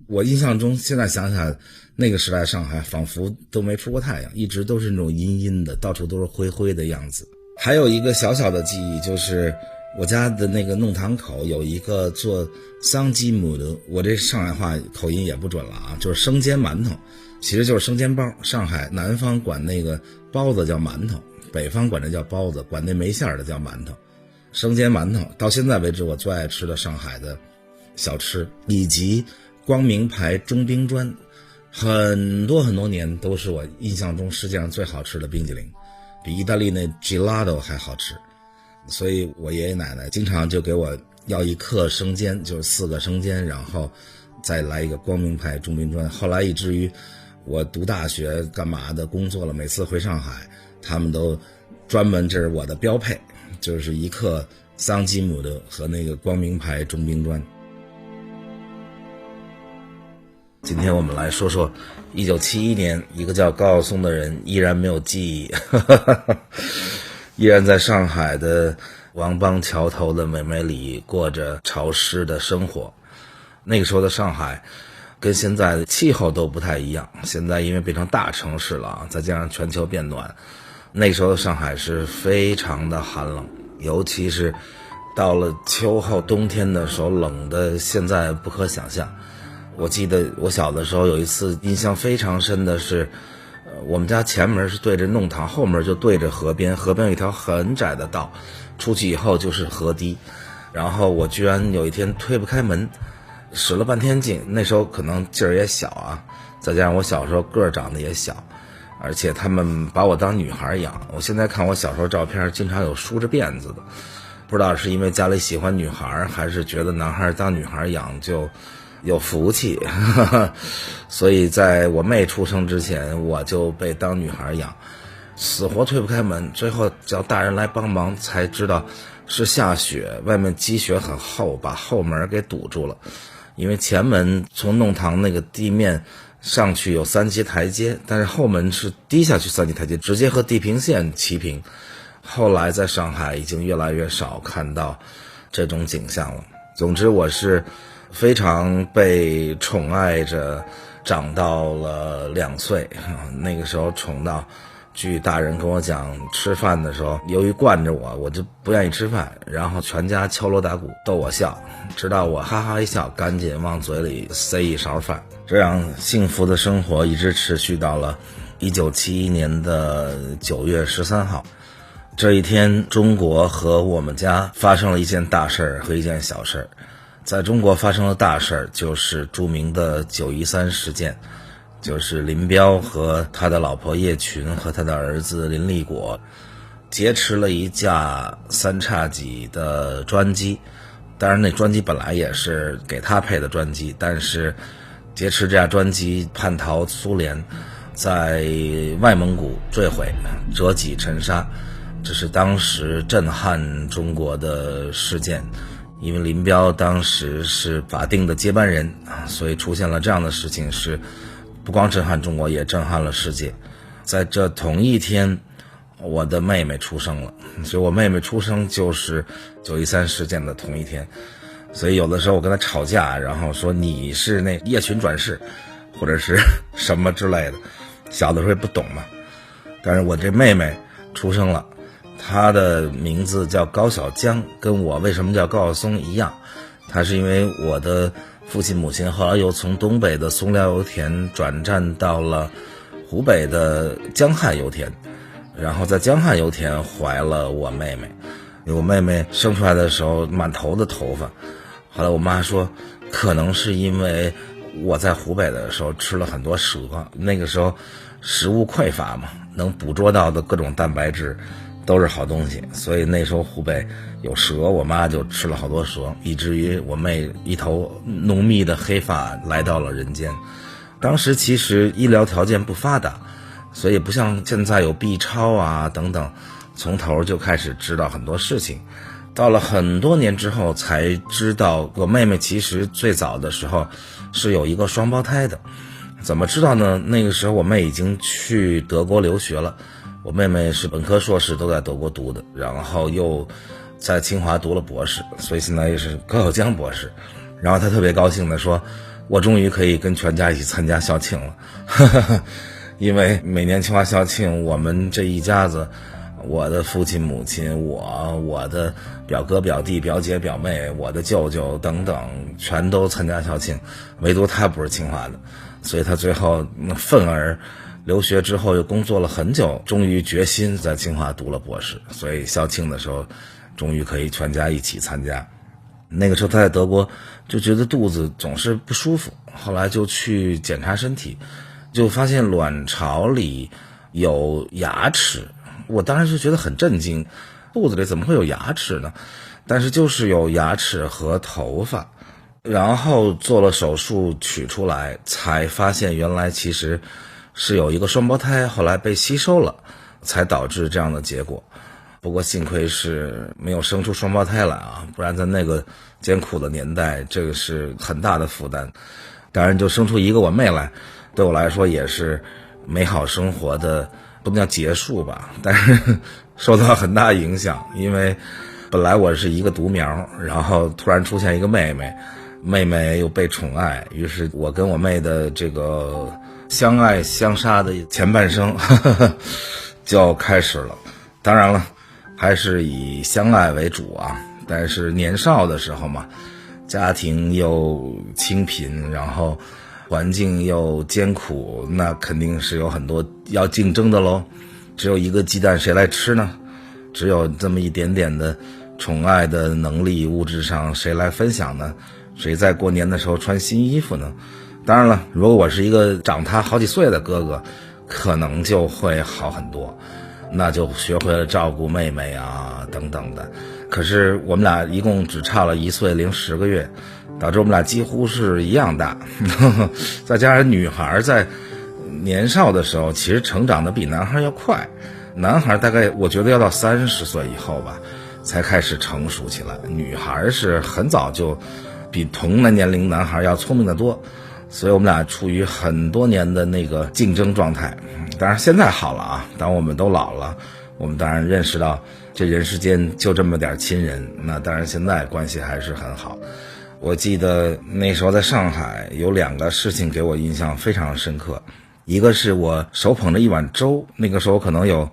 S1: 我印象中现在想想，那个时代上海仿佛都没出过太阳，一直都是那种阴阴的，到处都是灰灰的样子。还有一个小小的记忆，就是我家的那个弄堂口有一个做桑基姆的，我这上海话口音也不准了啊，就是生煎馒头，其实就是生煎包。上海南方管那个包子叫馒头，北方管这叫包子，管那没馅的叫馒头。生煎馒头到现在为止我最爱吃的上海的小吃，以及光明牌中冰砖，很多很多年都是我印象中世界上最好吃的冰激凌，比意大利那 gelato 还好吃。所以我爷爷奶奶经常就给我要一克生煎，就是4个生煎，然后再来一个光明牌中冰砖。后来以至于我读大学干嘛的工作了，每次回上海他们都专门，这是我的标配，就是一克桑基姆的和那个光明牌中冰砖。今天我们来说说1971年，一个叫高晓松的人依然没有记忆依然在上海的王邦桥头的美美里过着潮湿的生活。那个时候的上海跟现在的气候都不太一样，现在因为变成大城市了，再加上全球变暖，那个时候的上海是非常的寒冷，尤其是到了秋后冬天的时候，冷的现在不可想象。我记得我小的时候有一次印象非常深的是，我们家前门是对着弄堂，后门就对着河边，河边有一条很窄的道，出去以后就是河堤。然后我居然有一天推不开门，使了半天劲，那时候可能劲儿也小啊，再加上我小时候个儿长得也小，而且他们把我当女孩养。我现在看我小时候照片，经常有梳着辫子的，不知道是因为家里喜欢女孩，还是觉得男孩当女孩养就有福气所以在我妹出生之前，我就被当女孩养，死活推不开门，最后叫大人来帮忙才知道是下雪，外面积雪很厚，把后门给堵住了。因为前门从弄堂那个地面上去有3级台阶，但是后门是低下去3级台阶，直接和地平线齐平。后来在上海已经越来越少看到这种景象了。总之我是非常被宠爱着长到了2岁，那个时候宠到据大人跟我讲，吃饭的时候由于惯着我就不愿意吃饭，然后全家敲锣打鼓逗我笑，直到我哈哈一笑，赶紧往嘴里塞一勺饭。这样幸福的生活一直持续到了1971年的9月13号。这一天，中国和我们家发生了一件大事和一件小事。在中国发生的大事就是著名的913事件，就是林彪和他的老婆叶群和他的儿子林立果劫持了一架3叉戟的专机。当然那专机本来也是给他配的专机，但是劫持这架专机叛逃苏联，在外蒙古坠毁，折戟沉沙。这是当时震撼中国的事件，因为林彪当时是法定的接班人，所以出现了这样的事情是不光震撼中国，也震撼了世界。在这同一天，我的妹妹出生了，所以我妹妹出生就是913事件的同一天。所以有的时候我跟她吵架，然后说你是那叶群转世或者是什么之类的，小的时候也不懂嘛。但是我这妹妹出生了，她的名字叫高晓江，跟我为什么叫高晓松一样。她是因为我的父亲母亲后来又从东北的松辽油田转战到了湖北的江汉油田，然后在江汉油田怀了我妹妹。我妹妹生出来的时候满头的头发，后来我妈说可能是因为我在湖北的时候吃了很多蛇，那个时候食物匮乏嘛，能捕捉到的各种蛋白质都是好东西。所以那时候湖北有蛇，我妈就吃了好多蛇，以至于我妹一头浓密的黑发来到了人间。当时其实医疗条件不发达，所以不像现在有 B 超啊等等，从头就开始知道很多事情。到了很多年之后才知道，我妹妹其实最早的时候是有一个双胞胎的。怎么知道呢？那个时候我妹已经去德国留学了，我妹妹是本科硕士都在德国读的，然后又在清华读了博士，所以现在也是高晓江博士。然后她特别高兴地说，我终于可以跟全家一起参加校庆了因为每年清华校庆，我们这一家子，我的父亲母亲，我的表哥表弟表姐表妹，我的舅舅等等全都参加校庆，唯独他不是清华的。所以他最后愤而留学之后又工作了很久，终于决心在清华读了博士，所以校庆的时候终于可以全家一起参加。那个时候他在德国就觉得肚子总是不舒服，后来就去检查身体，就发现卵巢里有牙齿。我当时就觉得很震惊，肚子里怎么会有牙齿呢？但是就是有牙齿和头发，然后做了手术取出来，才发现原来其实是有一个双胞胎，后来被吸收了，才导致这样的结果。不过幸亏是没有生出双胞胎来啊，不然在那个艰苦的年代，这个是很大的负担。当然就生出一个我妹来，对我来说也是美好生活的，不能叫结束吧，但是受到很大影响。因为本来我是一个独苗，然后突然出现一个妹妹，妹妹又被宠爱，于是我跟我妹的这个相爱相杀的前半生就开始了。当然了，还是以相爱为主啊，但是年少的时候嘛，家庭又清贫，然后环境又艰苦，那肯定是有很多要竞争的咯。只有一个鸡蛋谁来吃呢？只有这么一点点的宠爱的能力，物质上谁来分享呢？谁在过年的时候穿新衣服呢？当然了，如果我是一个长他好几岁的哥哥，可能就会好很多，那就学会了照顾妹妹啊等等的。可是我们俩一共只差了1岁零10个月，导致我们俩几乎是一样大再加上女孩在年少的时候其实成长的比男孩要快，男孩大概我觉得要到30岁以后吧才开始成熟起来，女孩是很早就比同年龄男孩要聪明得多。所以我们俩处于很多年的那个竞争状态。当然现在好了啊，当我们都老了，我们当然认识到这人世间就这么点亲人，那当然现在关系还是很好。我记得那时候在上海有2个事情给我印象非常深刻，一个是我手捧着一碗粥，那个时候可能有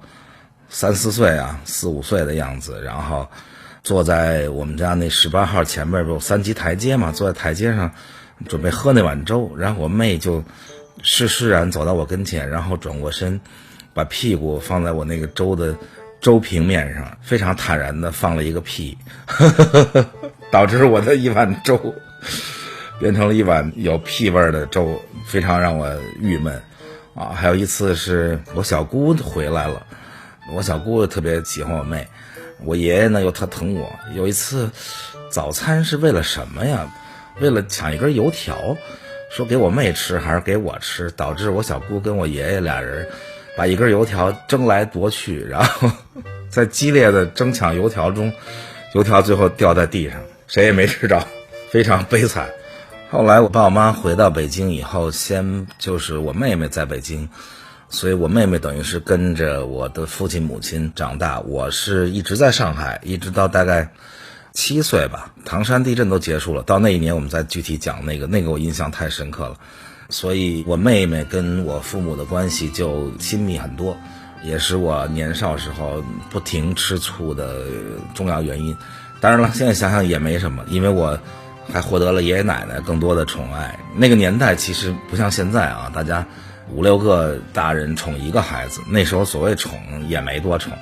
S1: 3、4岁啊，4、5岁的样子，然后坐在我们家那18号前面不有3级台阶嘛，坐在台阶上准备喝那碗粥，然后我妹就释然走到我跟前，然后转过身把屁股放在我那个粥的粥平面上，非常坦然地放了一个屁导致我的一碗粥变成了一碗有屁味的粥，非常让我郁闷啊。还有一次是我小姑回来了，我小姑特别喜欢我妹，我爷爷呢又特疼我。有一次早餐是为了什么呀？为了抢一根油条，说给我妹吃还是给我吃，导致我小姑跟我爷爷俩人把一根油条争来夺去，然后在激烈的争抢油条中，油条最后掉在地上，谁也没吃着，非常悲惨。后来我爸我妈回到北京以后，先就是我妹妹在北京，所以我妹妹等于是跟着我的父亲母亲长大，我是一直在上海，一直到大概7岁吧，唐山地震都结束了，到那一年我们再具体讲那个我印象太深刻了。所以我妹妹跟我父母的关系就亲密很多，也是我年少时候不停吃醋的重要原因。当然了，现在想想也没什么，因为我还获得了爷爷奶奶更多的宠爱。那个年代其实不像现在啊，大家5、6个大人宠一个孩子，那时候所谓宠也没多宠。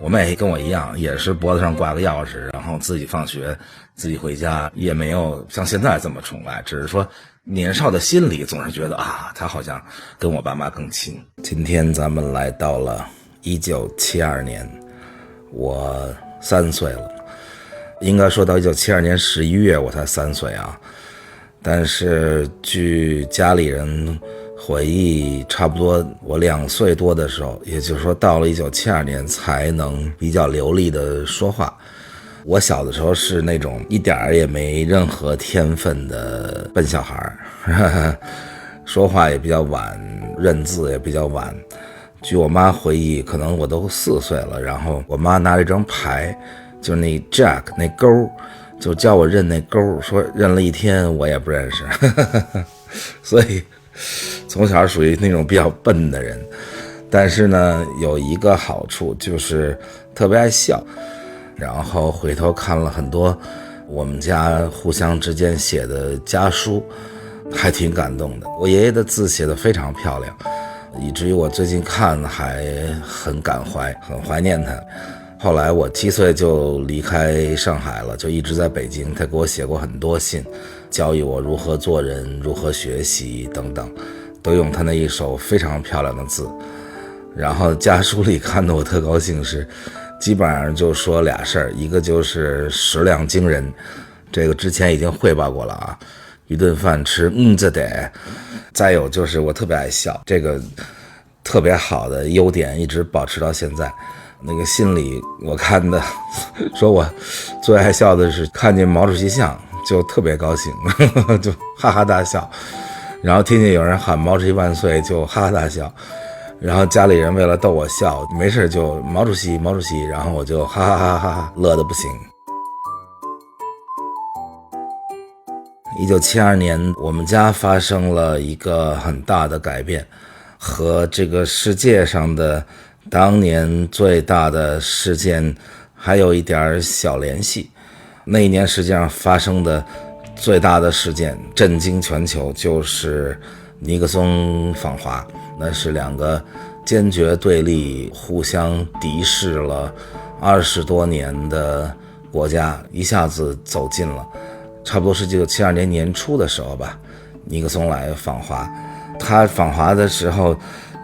S1: 我妹跟我一样，也是脖子上挂个钥匙，然后自己放学自己回家，也没有像现在这么宠爱，只是说年少的心里总是觉得啊，她好像跟我爸妈更亲。今天咱们来到了1972年，我3岁了。应该说到1972年11月我才3岁啊，但是据家里人回忆，差不多我2岁多的时候，也就是说到了1972年才能比较流利的说话。我小的时候是那种一点儿也没任何天分的笨小孩说话也比较晚，认字也比较晚。据我妈回忆，可能我都4岁了，然后我妈拿了一张牌，就是那 Jack 那勾，就叫我认那勾，说认了一天我也不认识所以从小属于那种比较笨的人。但是呢，有一个好处就是特别爱笑，然后回头看了很多我们家互相之间写的家书，还挺感动的。我爷爷的字写得非常漂亮，以至于我最近看还很感怀，很怀念他。后来我7岁就离开上海了，就一直在北京。他给我写过很多信，教育我如何做人，如何学习等等，都用他那一手非常漂亮的字。然后家书里看得我特高兴是，基本上就说俩事儿，一个就是食量惊人，这个之前已经汇报过了啊，一顿饭吃这得。再有就是我特别爱笑，这个特别好的优点一直保持到现在。那个信里我看的说我最爱笑的是看见毛主席像就特别高兴就哈哈大笑，然后听见有人喊毛主席万岁就哈哈大笑，然后家里人为了逗我笑，没事就毛主席毛主席，然后我就哈哈哈哈乐得不行。1972年我们家发生了一个很大的改变，和这个世界上的当年最大的事件还有一点小联系。那一年实际上发生的最大的事件震惊全球，就是尼克松访华。那是2个坚决对立互相敌视了20多年的国家一下子走近了。差不多是1972年年初的时候吧，尼克松来访华。他访华的时候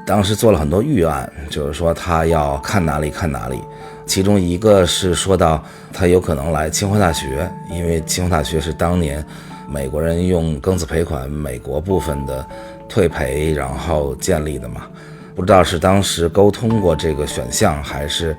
S1: 当时做了很多预案，就是说他要看哪里看哪里，其中一个是说到他有可能来清华大学，因为清华大学是当年美国人用庚子赔款美国部分的退赔然后建立的嘛。不知道是当时沟通过这个选项，还是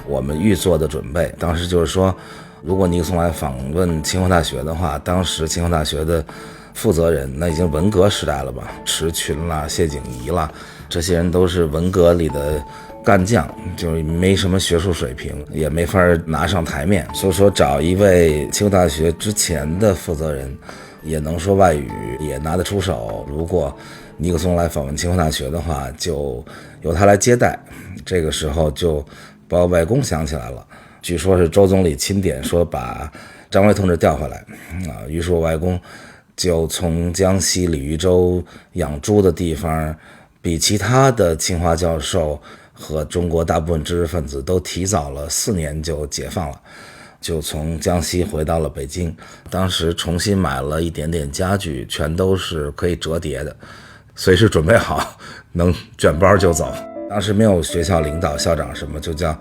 S1: 我们预做的准备。当时就是说，如果尼克松来访问清华大学的话，当时清华大学的负责人，那已经文革时代了吧，池群啦、谢景怡啦，这些人都是文革里的干将，就是没什么学术水平，也没法拿上台面。所以说找一位清华大学之前的负责人，也能说外语，也拿得出手。如果尼克松来访问清华大学的话，就由他来接待。这个时候就把我外公想起来了，据说是周总理钦点说把张维同志调回来于是我外公就从江西鲤鱼洲养猪的地方，比其他的清华教授和中国大部分知识分子都提早了4年就解放了，就从江西回到了北京。当时重新买了一点点家具，全都是可以折叠的，随时准备好能卷包就走。当时没有学校领导校长什么，就叫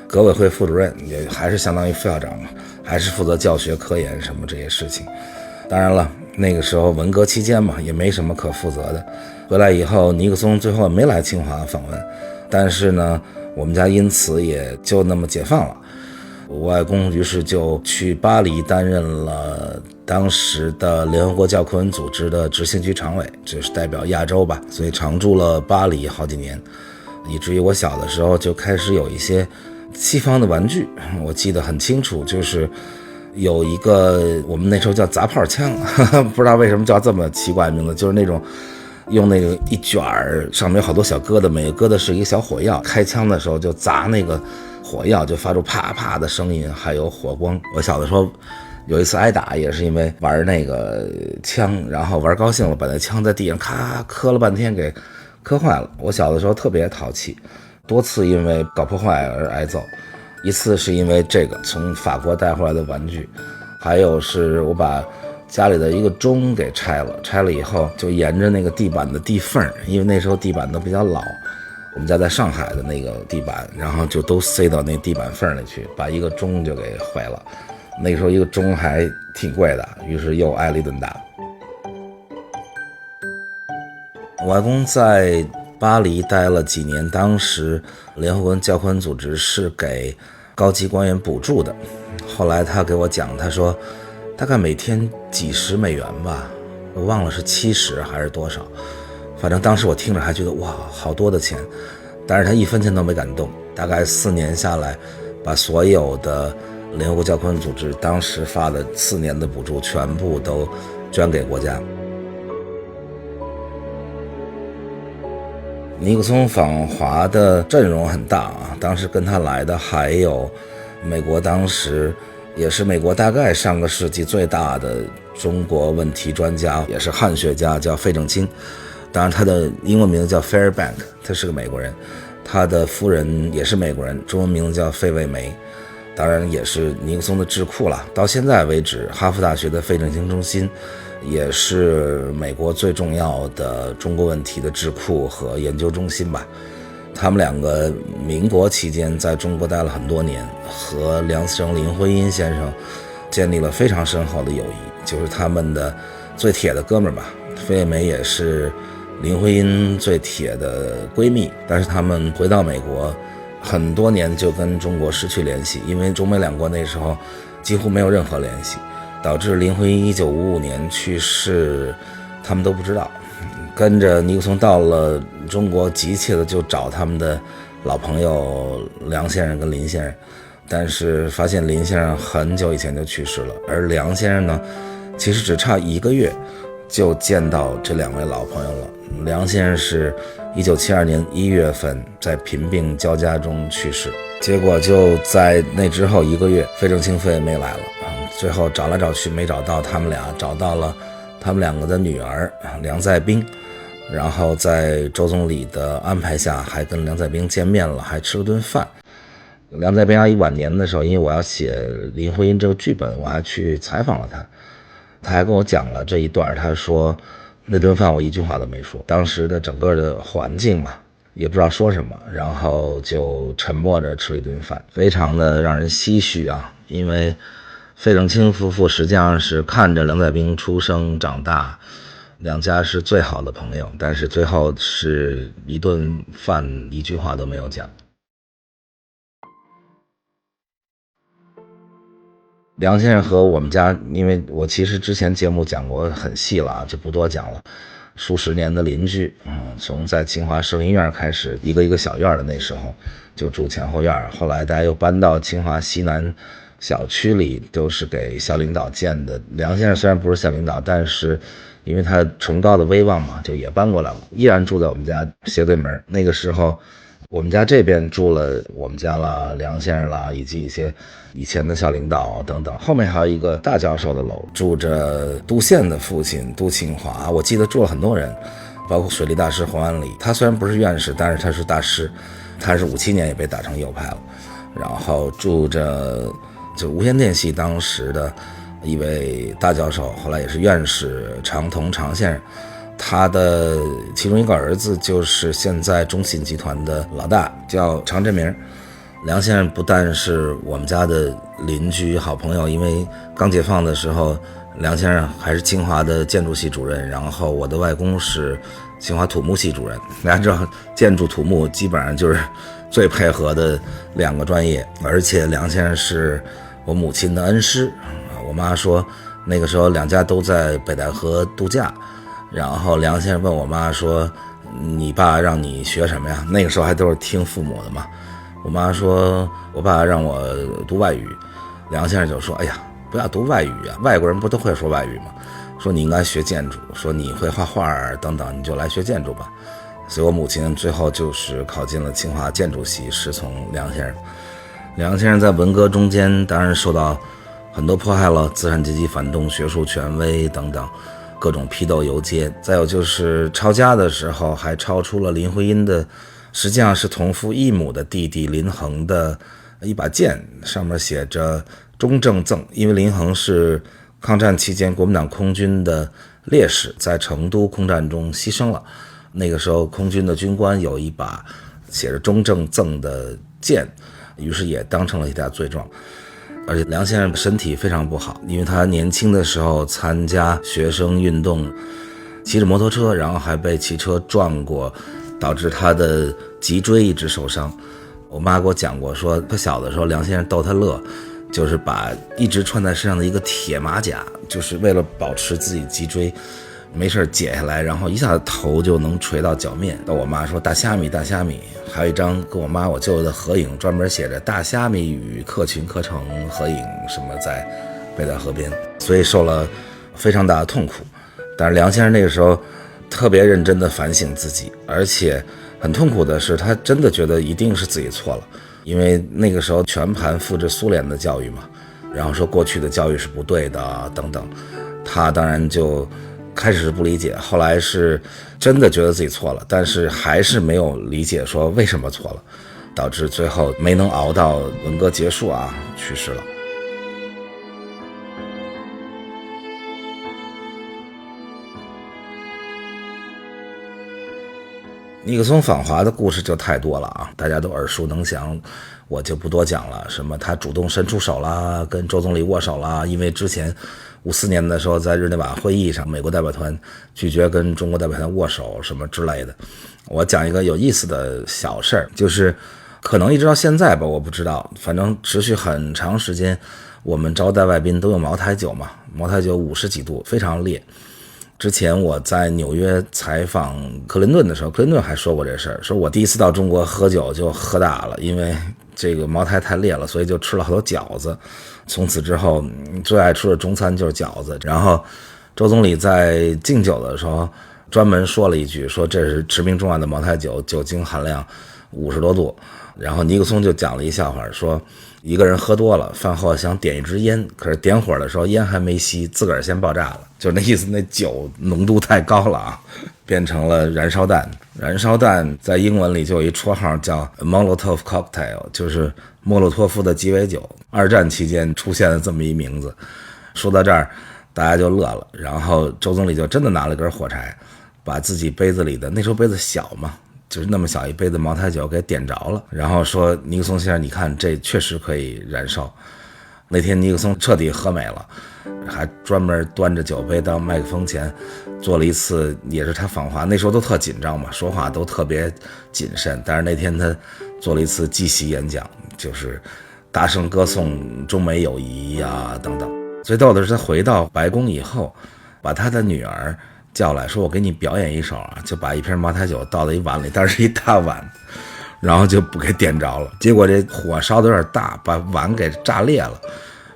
S1: 革委会副主任，也还是相当于副校长嘛，还是负责教学科研什么这些事情。当然了，那个时候文革期间嘛，也没什么可负责的。回来以后，尼克松最后没来清华访问，但是呢，我们家因此也就那么解放了。我外公于是就去巴黎担任了当时的联合国教科文组织的执行局常委，就是代表亚洲吧，所以常驻了巴黎好几年，以至于我小的时候就开始有一些西方的玩具。我记得很清楚，就是有一个我们那时候叫砸炮枪不知道为什么叫这么奇怪的名字，就是那种用那个一卷上面有好多小疙瘩，每个疙瘩是一个小火药，开枪的时候就砸那个火药，就发出啪啪的声音，还有火光。我小的时候有一次挨打，也是因为玩那个枪，然后玩高兴了，把那枪在地上咔磕了半天，给磕坏了。我小的时候特别淘气，多次因为搞破坏而挨揍。一次是因为这个从法国带回来的玩具，还有是我把家里的一个钟给拆了以后就沿着那个地板的地缝，因为那时候地板都比较老，我们家在上海的那个地板，然后就都塞到那地板缝里去，把一个钟就给毁了。那个时候一个钟还挺贵的，于是又挨了一顿打。我外公在巴黎待了几年，当时联合国教科文组织是给高级官员补助的。后来他给我讲，他说大概每天几十美元吧，我忘了是70还是多少，反正当时我听着还觉得哇，好多的钱，但是他一分钱都没敢动。大概4年下来，把所有的联合国教科文组织当时发的4年的补助全部都捐给国家。尼克松访华的阵容很大啊，当时跟他来的还有美国当时也是美国大概上个世纪最大的中国问题专家，也是汉学家，叫费正清。当然他的英文名字叫 Fairbank， 他是个美国人，他的夫人也是美国人，中文名字叫费慰梅，当然也是尼克松的智库了。到现在为止，哈佛大学的费正清中心也是美国最重要的中国问题的智库和研究中心吧。他们两个民国期间在中国待了很多年，和梁思成、林徽因先生建立了非常深厚的友谊，就是他们的最铁的哥们儿吧。费慰梅也是林徽因最铁的闺蜜，但是他们回到美国很多年就跟中国失去联系，因为中美两国那时候几乎没有任何联系，导致林徽因1955年去世，他们都不知道。跟着尼克松到了中国，急切的就找他们的老朋友梁先生跟林先生，但是发现林先生很久以前就去世了，而梁先生呢，其实只差1个月就见到这2位老朋友了。梁先生是1972年1月份在贫病交加中去世，结果就在那之后1个月，费正清、费慰梅来了，最后找来找去没找到他们俩，找到了他们2个的女儿梁再冰，然后在周总理的安排下还跟梁再冰见面了，还吃了顿饭。梁再冰阿姨晚年的时候，因为我要写林徽因这个剧本，我还去采访了她，他还跟我讲了这一段。他说那顿饭我一句话都没说，当时的整个的环境嘛，也不知道说什么，然后就沉默着吃了一顿饭，非常的让人唏嘘啊。因为费正清夫妇实际上是看着梁再冰出生长大，两家是最好的朋友，但是最后是一顿饭一句话都没有讲。梁先生和我们家，因为我其实之前节目讲过很细了，就不多讲了。数十年的邻居，从在清华圣医院开始，一个一个小院的那时候就住前后院，后来大家又搬到清华西南小区里，都是给校领导建的。梁先生虽然不是校领导，但是因为他崇高的威望嘛，就也搬过来了，依然住在我们家斜对门。那个时候我们家这边住了我们家啦、梁先生啦，以及一些以前的校领导等等。后面还有一个大教授的楼，住着杜宪的父亲杜庆华，我记得住了很多人，包括水利大师黄安礼。他虽然不是院士，但是他是大师，他是57年也被打成右派了。然后住着就无线电系当时的一位大教授，后来也是院士常同常先生，他的其中一个儿子就是现在中信集团的老大，叫常振明。梁先生不但是我们家的邻居好朋友，因为刚解放的时候梁先生还是清华的建筑系主任，然后我的外公是清华土木系主任。大家知道建筑土木基本上就是最配合的2个专业，而且梁先生是我母亲的恩师。我妈说那个时候2家都在北戴河度假，然后梁先生问我妈说你爸让你学什么呀？那个时候还都是听父母的嘛。我妈说我爸让我读外语，梁先生就说哎呀不要读外语啊，外国人不都会说外语吗？说你应该学建筑，说你会画画等等，你就来学建筑吧。所以我母亲最后就是考进了清华建筑系，师从梁先生。梁先生在文革中间当然受到很多迫害了，资产阶级反动、学术权威等等各种批斗游街。再有就是抄家的时候还抄出了林徽因的，实际上是同父异母的弟弟林衡的一把剑，上面写着忠正赠。因为林衡是抗战期间国民党空军的烈士，在成都空战中牺牲了。那个时候空军的军官有一把写着中正赠的剑，于是也当成了一大罪状。而且梁先生身体非常不好，因为他年轻的时候参加学生运动，骑着摩托车，然后还被汽车撞过，导致他的脊椎一直受伤。我妈给我讲过，说他小的时候梁先生逗他乐，就是把一直穿在身上的一个铁马甲，就是为了保持自己脊椎没事解下来，然后一下子头就能垂到脚面。我妈说大虾米大虾米，还有一张跟我妈我舅舅的合影，专门写着大虾米与客群课程合影，什么在北戴河边，所以受了非常大的痛苦。但是梁先生那个时候特别认真地反省自己，而且很痛苦的是他真的觉得一定是自己错了，因为那个时候全盘复制苏联的教育嘛，然后说过去的教育是不对的等等，他当然就开始是不理解，后来是真的觉得自己错了，但是还是没有理解说为什么错了，导致最后没能熬到文革结束去世了。尼克松访华的故事就太多了大家都耳熟能详，我就不多讲了。什么他主动伸出手啦，跟周总理握手啦，因为之前54年的时候在日内瓦会议上，美国代表团拒绝跟中国代表团握手什么之类的。我讲一个有意思的小事儿，就是可能一直到现在吧，我不知道，反正持续很长时间，我们招待外宾都用茅台酒嘛，茅台酒50几度，非常烈。之前我在纽约采访克林顿的时候，克林顿还说过这事儿，说我第一次到中国喝酒就喝大了，因为这个茅台太烈了，所以就吃了好多饺子。从此之后最爱吃的中餐就是饺子。然后周总理在敬酒的时候专门说了一句，说这是驰名中外的茅台酒，酒精含量50多度。然后尼克松就讲了一笑话，说一个人喝多了，饭后想点一支烟，可是点火的时候烟还没熄，自个儿先爆炸了，就那意思，那酒浓度太高了变成了燃烧弹。燃烧弹在英文里就有一绰号叫 Molotov Cocktail， 就是莫洛托夫的鸡尾酒。二战期间出现了这么一名字。说到这儿大家就乐了，然后周总理就真的拿了根火柴，把自己杯子里的，那时候杯子小嘛，就是那么小一杯子茅台酒给点着了，然后说尼克松先生，你看这确实可以燃烧。那天尼克松彻底喝美了，还专门端着酒杯到麦克风前做了一次，也是他访华那时候都特紧张嘛，说话都特别谨慎，但是那天他做了一次即席演讲，就是大声歌颂中美友谊等等。最逗的是他回到白宫以后，把他的女儿叫来说，我给你表演一首就把一瓶茅台酒倒在一碗里，但是一大碗，然后就不给点着了。结果这火烧的有点大，把碗给炸裂了，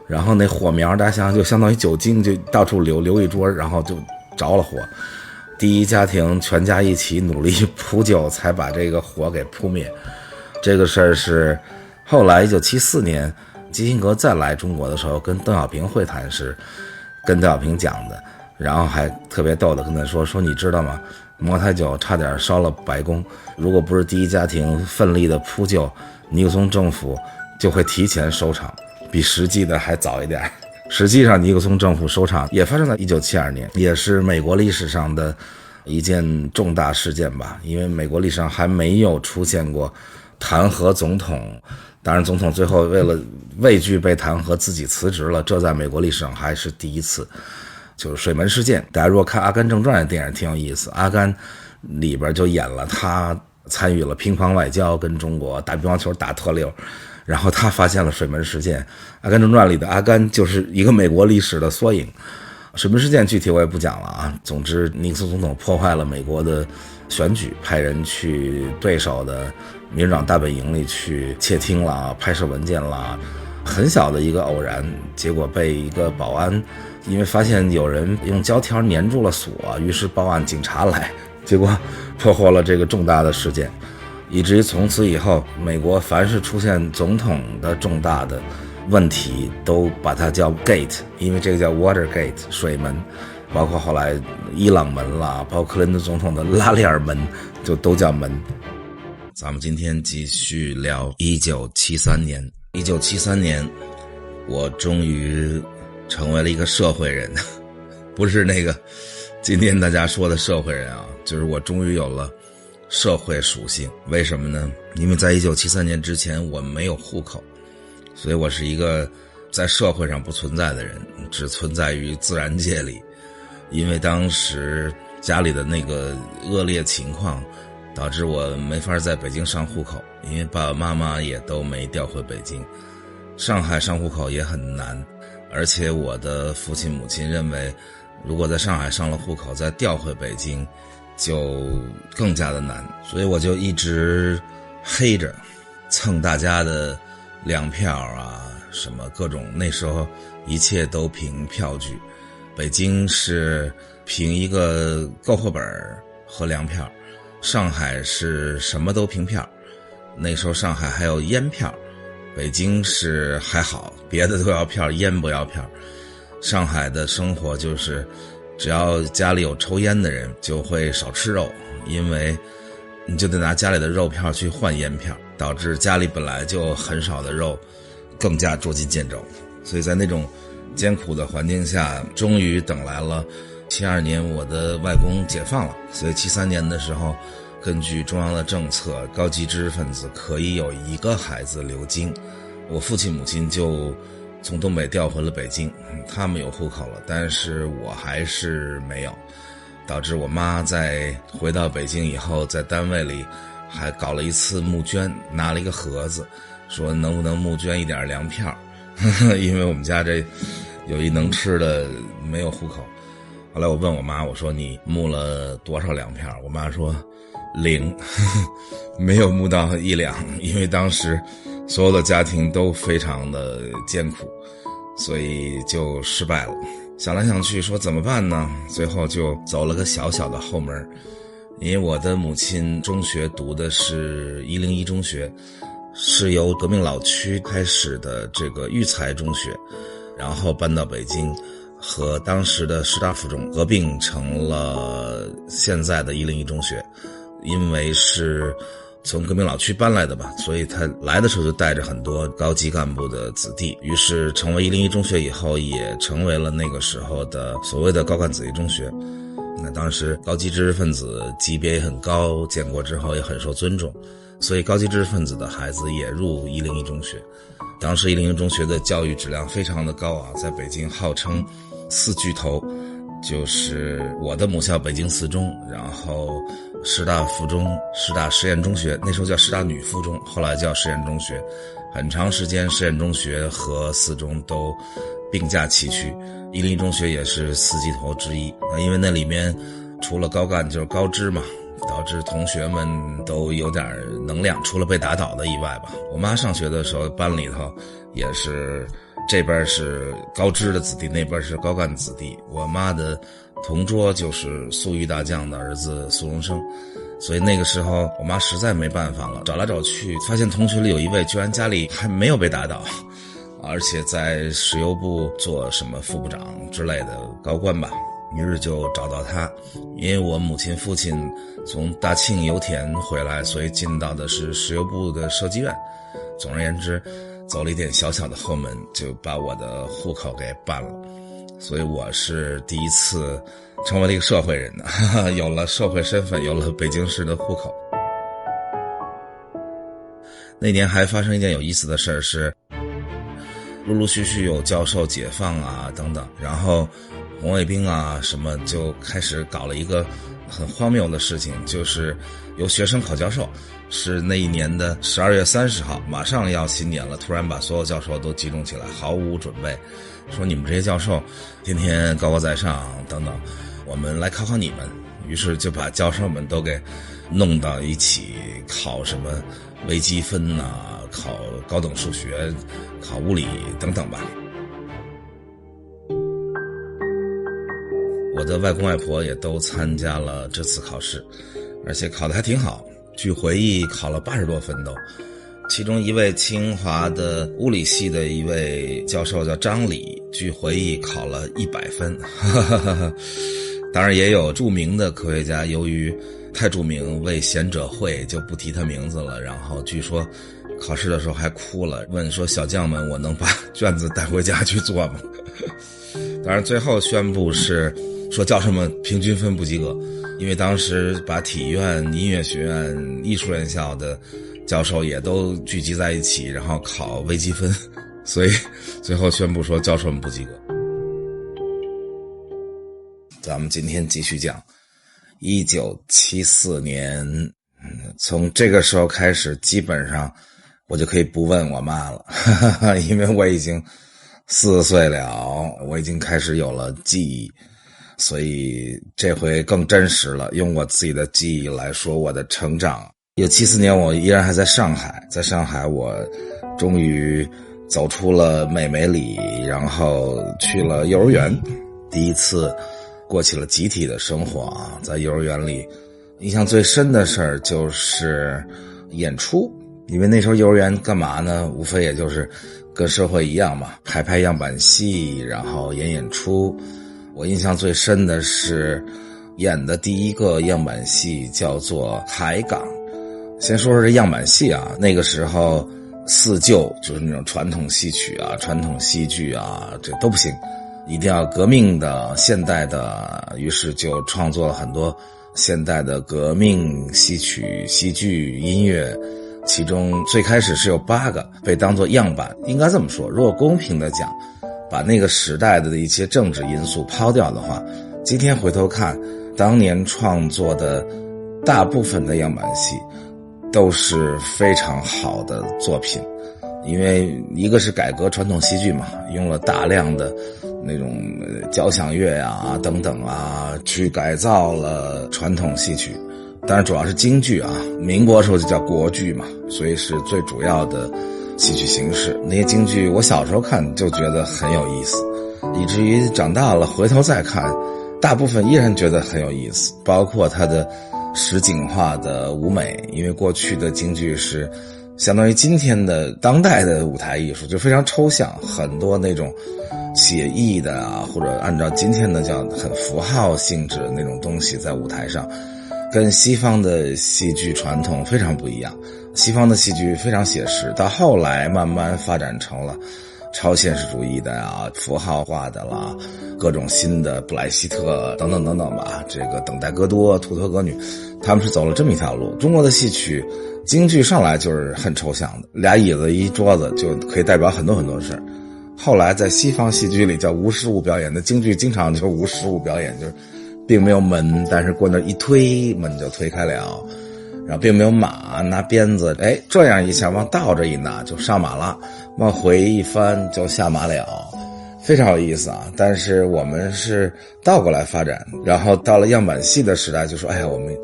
S1: 然后那火苗大家想想就相当于酒精就到处流一桌，然后就着了火。第一家庭全家一起努力扑救，才把这个火给扑灭。这个事儿是后来1974年基辛格再来中国的时候跟邓小平会谈时跟邓小平讲的，然后还特别逗的跟他说你知道吗，茅台酒差点烧了白宫，如果不是第一家庭奋力的扑救，尼克松政府就会提前收场，比实际的还早一点。实际上尼克松政府收场也发生在1972年，也是美国历史上的一件重大事件吧，因为美国历史上还没有出现过弹劾总统，当然总统最后为了畏惧被弹劾自己辞职了，这在美国历史上还是第一次。就是水门事件，大家如果看《阿甘正传》的电影挺有意思，阿甘里边就演了他参与了乒乓外交，跟中国打乒乓球打特溜，然后他发现了水门事件。《阿甘正传》里的阿甘就是一个美国历史的缩影。水门事件具体我也不讲了总之尼克松总统破坏了美国的选举，派人去对手的民主党大本营里去窃听啦，拍摄文件啦，很小的一个偶然，结果被一个保安因为发现有人用胶条粘住了锁，于是报案，警察来，结果破获了这个重大的事件，以至于从此以后美国凡是出现总统的重大的问题都把它叫 gate， 因为这个叫 Watergate 水门，包括后来伊朗门啦，包括克林顿总统的拉里尔门，就都叫门。咱们今天继续聊1973年。1973年我终于成为了一个社会人，不是那个今天大家说的社会人就是我终于有了社会属性。为什么呢？因为在1973年之前我没有户口，所以我是一个在社会上不存在的人，只存在于自然界里。因为当时家里的那个恶劣情况导致我没法在北京上户口，因为爸爸妈妈也都没调回北京。上海上户口也很难，而且我的父亲母亲认为如果在上海上了户口再调回北京就更加的难，所以我就一直黑着蹭大家的粮票啊，什么各种，那时候一切都凭票据。北京是凭一个购货本和粮票，上海是什么都凭票。那时候上海还有烟票，北京是还好，别的都要票，烟不要票。上海的生活就是只要家里有抽烟的人就会少吃肉，因为你就得拿家里的肉票去换烟票，导致家里本来就很少的肉更加捉襟见肘。所以在那种艰苦的环境下，终于等来了72年我的外公解放了。所以73年的时候，根据中央的政策，高级知识分子可以有一个孩子留京，我父亲母亲就从东北调回了北京，他们有户口了，但是我还是没有，导致我妈在回到北京以后，在单位里还搞了一次募捐，拿了一个盒子，说能不能募捐一点粮票，因为我们家这有一能吃的没有户口。后来我问我妈，我说你募了多少粮票？我妈说0，没有募到1两，因为当时所有的家庭都非常的艰苦，所以就失败了。想来想去说怎么办呢？最后就走了个小小的后门。因为我的母亲中学读的是101中学，是由革命老区开始的这个育才中学，然后搬到北京，和当时的师大附中合并成了现在的101中学。因为是从革命老区搬来的吧，所以他来的时候就带着很多高级干部的子弟，于是成为101中学以后，也成为了那个时候的所谓的高干子弟中学。那当时高级知识分子级别也很高，建国之后也很受尊重，所以高级知识分子的孩子也入101中学。当时101中学的教育质量非常的高啊，在北京号称4巨头，就是我的母校北京四中，然后师大附中、师大实验中学，那时候叫师大女附中，后来叫实验中学。很长时间实验中学和四中都并驾齐驱，101中学也是4巨头之一。因为那里面除了高干就是高知嘛，导致同学们都有点能量，除了被打倒的以外吧。我妈上学的时候班里头也是这边是高知的子弟，那边是高干子弟。我妈的同桌就是粟裕大将的儿子苏荣生，所以那个时候我妈实在没办法了，找来找去发现同学里有一位居然家里还没有被打倒，而且在石油部做什么副部长之类的高官吧。于是就找到他，因为我母亲父亲从大庆油田回来，所以进到的是石油部的设计院。总而言之，走了一点小小的后门，就把我的户口给办了。所以我是第一次成为了一个社会人的，有了社会身份，有了北京市的户口。那年还发生一件有意思的事儿，是陆陆续续有教授解放啊等等，然后红卫兵啊什么就开始搞了一个很荒谬的事情，就是由学生考教授，是那一年的12月30号，马上要新年了，突然把所有教授都集中起来，毫无准备，说你们这些教授天天高高在上等等，我们来考考你们。于是就把教授们都给弄到一起，考什么微积分啊，考高等数学，考物理等等吧。我的外公外婆也都参加了这次考试，而且考得还挺好，据回忆考了80多分都。其中一位清华的物理系的一位教授叫张礼，据回忆考了100分。当然也有著名的科学家，由于太著名为贤者讳，就不提他名字了，然后据说考试的时候还哭了，问说小将们，我能把卷子带回家去做吗？当然最后宣布是说教授们平均分不及格，因为当时把体院、音乐学院、艺术院校的教授也都聚集在一起，然后考微积分，所以最后宣布说教授们不及格。咱们今天继续讲1974年，从这个时候开始，基本上我就可以不问我妈了，因为我已经4岁了，我已经开始有了记忆，所以这回更真实了，用我自己的记忆来说我的成长。1974年我依然还在上海，在上海我终于走出了美美里，然后去了幼儿园，第一次过起了集体的生活啊。在幼儿园里印象最深的事儿就是演出，因为那时候幼儿园干嘛呢，无非也就是跟社会一样嘛，排样板戏，然后演出。我印象最深的是演的第一个样板戏叫做《海港》。先说说这样板戏啊，那个时候四旧就是那种传统戏曲啊、传统戏剧啊，这都不行，一定要革命的、现代的，于是就创作了很多现代的革命戏曲、戏剧、音乐，其中最开始是有8个被当作样板。应该这么说，如果公平的讲，把那个时代的一些政治因素抛掉的话，今天回头看，当年创作的大部分的样板戏都是非常好的作品。因为一个是改革传统戏剧嘛，用了大量的那种交响乐啊等等啊，去改造了传统戏曲。当然主要是京剧啊，民国时候就叫国剧嘛，所以是最主要的戏曲形式。那些京剧我小时候看就觉得很有意思，以至于长大了回头再看，大部分依然觉得很有意思，包括它的实景化的舞美。因为过去的京剧是相当于今天的当代的舞台艺术，就非常抽象，很多那种写意的啊，或者按照今天的叫很符号性质的那种东西在舞台上，跟西方的戏剧传统非常不一样。西方的戏剧非常写实，到后来慢慢发展成了超现实主义的啊，符号化的啦，各种新的布莱希特等等等等吧，这个等待戈多、图托歌女，他们是走了这么一条路。中国的戏曲京剧上来就是很抽象的，俩椅子一桌子就可以代表很多很多事。后来在西方戏剧里叫无实物表演，的京剧经常就无实物表演，就是并没有门，但是过那一推门就推开了，然后并没有马，拿鞭子这样一下往倒着一拿就上马了，往回一翻就下马了，非常有意思啊。但是我们是倒过来发展，然后到了样板戏的时代就说我们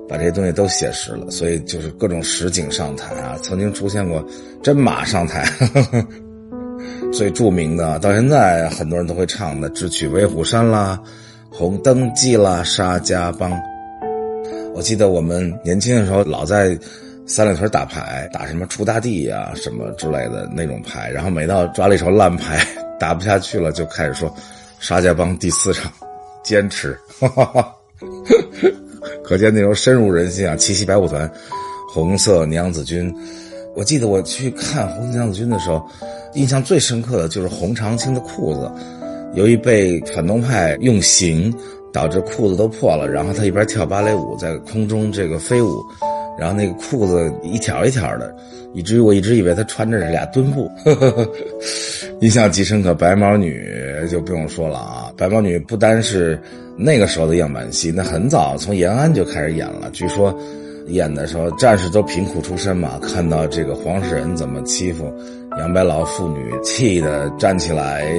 S1: 把这些东西都写实了，所以就是各种实景上台啊，曾经出现过真马上台最著名的到现在很多人都会唱的智取威虎山啦、红灯记啦、沙家浜。我记得我们年轻的时候老在三里屯打牌，打什么锄大地啊什么之类的那种牌，然后每到抓了一手烂牌打不下去了，就开始说沙家浜第4场坚持可见那时候深入人心啊。七夕白虎团、红色娘子军，我记得我去看红色娘子军的时候，印象最深刻的就是洪长青的裤子，由于被反动派用刑导致裤子都破了，然后他一边跳芭蕾舞在空中这个飞舞，然后那个裤子一条一条的，以至于我一直以为他穿着是俩墩布印象极深刻。白毛女就不用说了啊，白毛女不单是那个时候的样板戏，那很早从延安就开始演了。据说演的时候战士都贫苦出身嘛，看到这个黄世仁怎么欺负杨白劳妇女，气得站起来，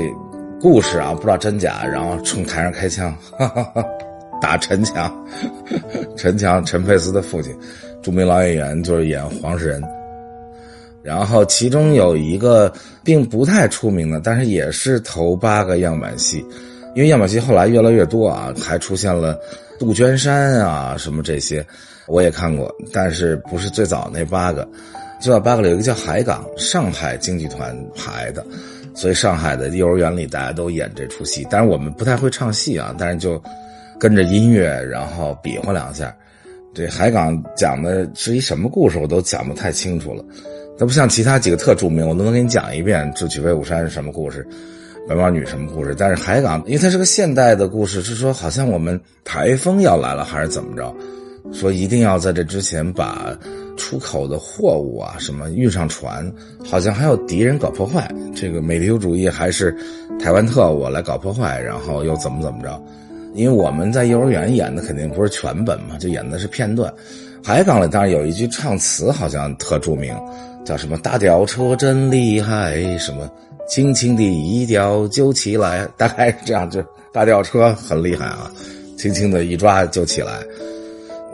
S1: 故事啊不知道真假，然后冲台上开枪打陈强陈强，陈佩斯的父亲，著名老演员，就是演黄世仁。然后其中有一个并不太出名的，但是也是头8个样板戏，因为样板戏后来越来越多啊，还出现了杜鹃山啊什么这些我也看过，但是不是最早那8个。最早8个里有一个叫海港，上海京剧团排的，所以上海的幼儿园里大家都演这出戏。当然我们不太会唱戏啊，但是就跟着音乐然后比划2下。这海港讲的是一什么故事我都讲不太清楚了，它不像其他几个特著名我都能给你讲一遍智取威虎山是什么故事，白毛女什么故事。但是海港因为它是个现代的故事，是说好像我们台风要来了还是怎么着，说一定要在这之前把出口的货物啊什么运上船，好像还有敌人搞破坏，这个美帝主义还是台湾特务来搞破坏，然后又怎么着。因为我们在幼儿园演的肯定不是全本嘛，就演的是片段。海港里当然有一句唱词好像特著名，叫什么大吊车真厉害，什么轻轻地一吊就起来，大概是这样，就大吊车很厉害啊，轻轻的一抓就起来。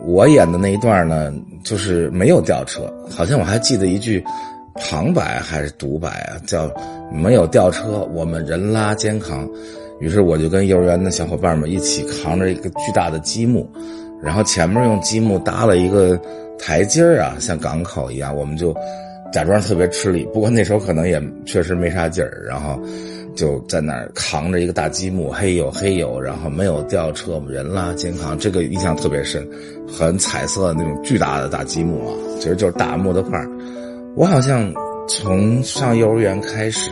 S1: 我演的那一段呢，就是没有吊车，好像我还记得一句旁白还是独白啊，叫没有吊车，我们人拉肩扛。于是我就跟幼儿园的小伙伴们一起扛着一个巨大的积木，然后前面用积木搭了一个台阶啊，像港口一样，我们就假装特别吃力，不过那时候可能也确实没啥劲儿，然后就在那儿扛着一个大积木，嘿呦嘿呦，然后没有吊车，我们人拉肩扛，这个印象特别深，很彩色的那种巨大的大积木啊，其实就是大木头块。我好像从上幼儿园开始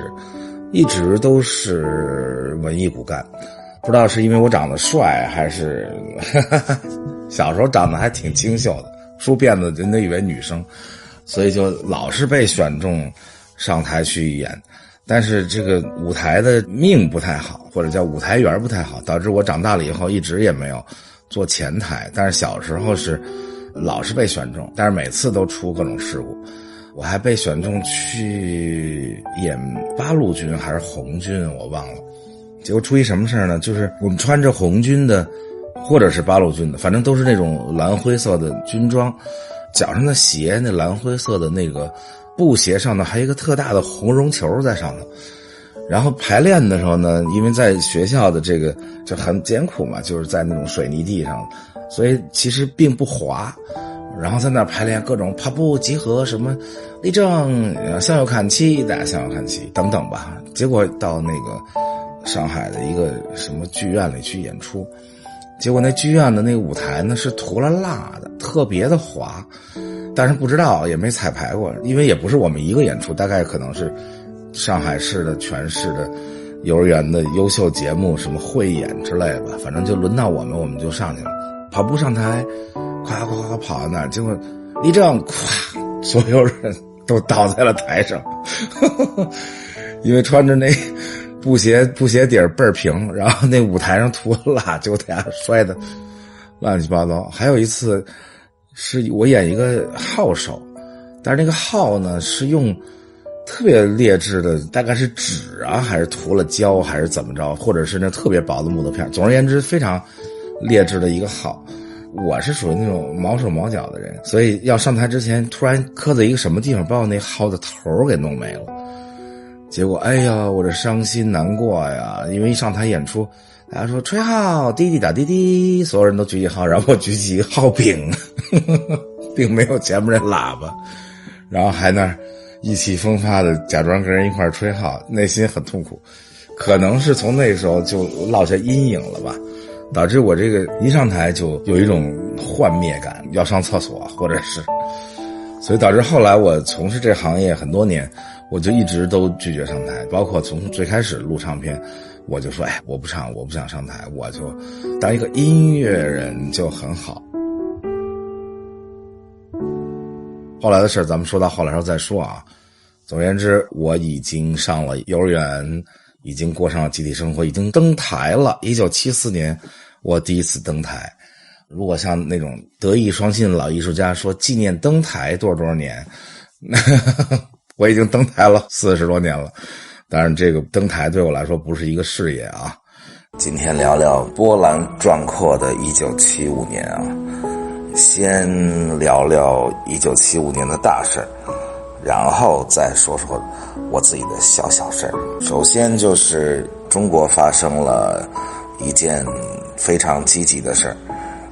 S1: 一直都是文艺骨干，不知道是因为我长得帅还是小时候长得还挺清秀的，梳辫子人都以为女生，所以就老是被选中上台去演。但是这个舞台的命不太好，或者叫舞台缘不太好，导致我长大了以后一直也没有做前台，但是小时候是老是被选中，但是每次都出各种事故。我还被选中去演八路军还是红军我忘了，结果出一什么事呢，就是我们穿着红军的或者是八路军的，反正都是那种蓝灰色的军装，脚上的鞋那蓝灰色的那个布鞋上呢还有一个特大的红绒球在上头。然后排练的时候呢，因为在学校的这个就很艰苦嘛，就是在那种水泥地上，所以其实并不滑，然后在那排练各种跑步集合，什么立正向右看齐，大家向右看齐等等吧。结果到那个上海的一个什么剧院里去演出，结果那剧院的那个舞台呢是涂了蜡的，特别的滑，但是不知道也没彩排过，因为也不是我们一个演出，大概可能是上海市的全市的幼儿园的优秀节目什么汇演之类的吧，反正就轮到我们就上去了，跑步上台夸夸夸跑到那儿，结果立正咵，所有人都倒在了台上因为穿着那布鞋底儿倍儿平，然后那舞台上涂了蜡，结果大家摔得乱七八糟。还有一次是我演一个号手，但是那个号呢是用特别劣质的，大概是纸啊还是涂了胶还是怎么着，或者是那特别薄的木头片，总而言之非常劣质的一个号。我是属于那种毛手毛脚的人，所以要上台之前突然磕在一个什么地方，把我那号的头给弄没了。结果哎呀我这伤心难过呀，因为一上台演出大家说吹号滴滴打滴滴，所有人都举起号，然后我举起一个号柄并没有前面那喇叭，然后还那儿意气风发的假装跟人一块吹号，内心很痛苦。可能是从那时候就落下阴影了吧，导致我这个一上台就有一种幻灭感，要上厕所或者是，所以导致后来我从事这行业很多年，我就一直都拒绝上台，包括从最开始录唱片，我就说我不唱，我不想上台，我就当一个音乐人就很好。后来的事咱们说到后来时候再说啊。总而言之，我已经上了幼儿园，已经过上了集体生活，已经登台了。1974年我第一次登台。如果像那种德艺双馨的老艺术家说纪念登台多少年我已经登台了40多年了。当然这个登台对我来说不是一个事业啊。今天聊聊波澜壮阔的1975年啊。先聊聊1975年的大事，然后再说说我自己的小事。首先就是中国发生了一件非常积极的事，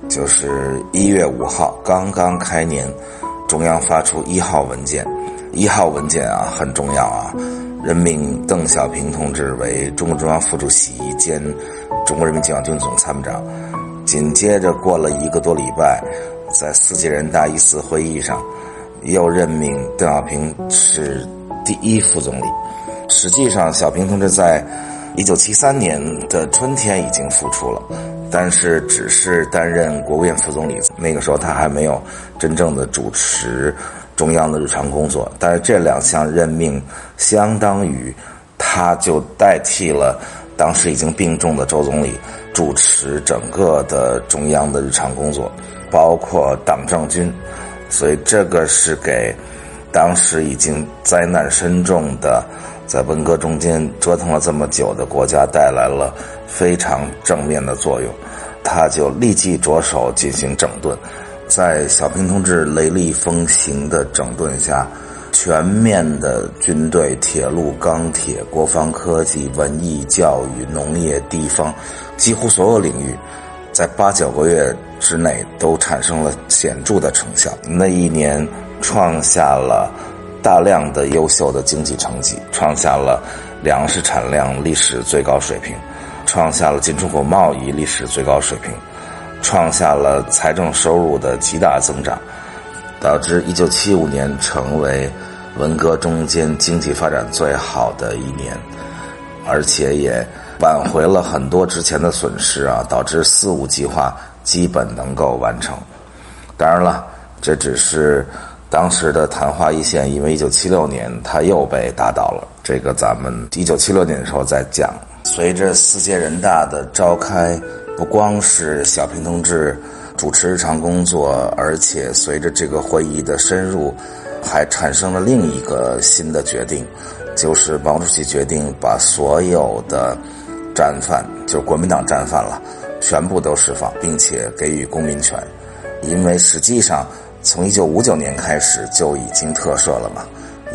S1: 就是1月5号刚刚开年，中央发出1号文件。1号文件啊很重要啊，任命邓小平同志为中共中央副主席兼中国人民解放军总参谋长。紧接着过了1个多礼拜，在4届人大一次会议上又任命邓小平是第1副总理。实际上小平同志在1973年的春天已经复出了，但是只是担任国务院副总理，那个时候他还没有真正的主持中央的日常工作。但是这2项任命相当于他就代替了当时已经病重的周总理主持整个的中央的日常工作，包括党政军。所以这个是给当时已经灾难深重的在文革中间折腾了这么久的国家带来了非常正面的作用。他就立即着手进行整顿，在小平同志雷厉风行的整顿下，全面的军队、铁路、钢铁、国防科技、文艺、教育、农业、地方，几乎所有领域在8、9个月之内都产生了显著的成效。那一年创下了大量的优秀的经济成绩，创下了粮食产量历史最高水平，创下了进出口贸易历史最高水平，创下了财政收入的极大增长，导致1975年成为文革中间经济发展最好的一年，而且也挽回了很多之前的损失导致4、5计划基本能够完成。当然了，这只是当时的昙花一现，因为1976年他又被打倒了，这个咱们1976年的时候再讲。随着4届人大的召开，不光是小平同志主持日常工作，而且随着这个会议的深入，还产生了另一个新的决定，就是毛主席决定把所有的战犯，就是国民党战犯了，全部都释放，并且给予公民权。因为实际上从1959年开始就已经特赦了嘛。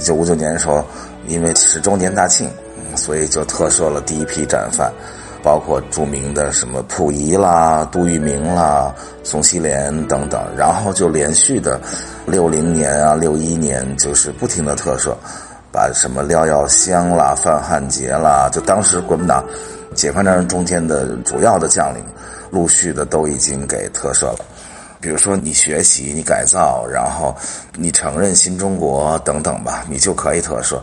S1: 1959年的时候，因为10周年大庆，所以就特赦了第一批战犯，包括著名的什么溥仪啦、杜聿明啦、宋希濂等等，然后就连续的60年61年就是不停的特赦，把什么廖耀湘啦、范汉杰啦，就当时国民党解放战争中间的主要的将领，陆续的都已经给特赦了。比如说你学习、你改造，然后你承认新中国等等吧，你就可以特赦。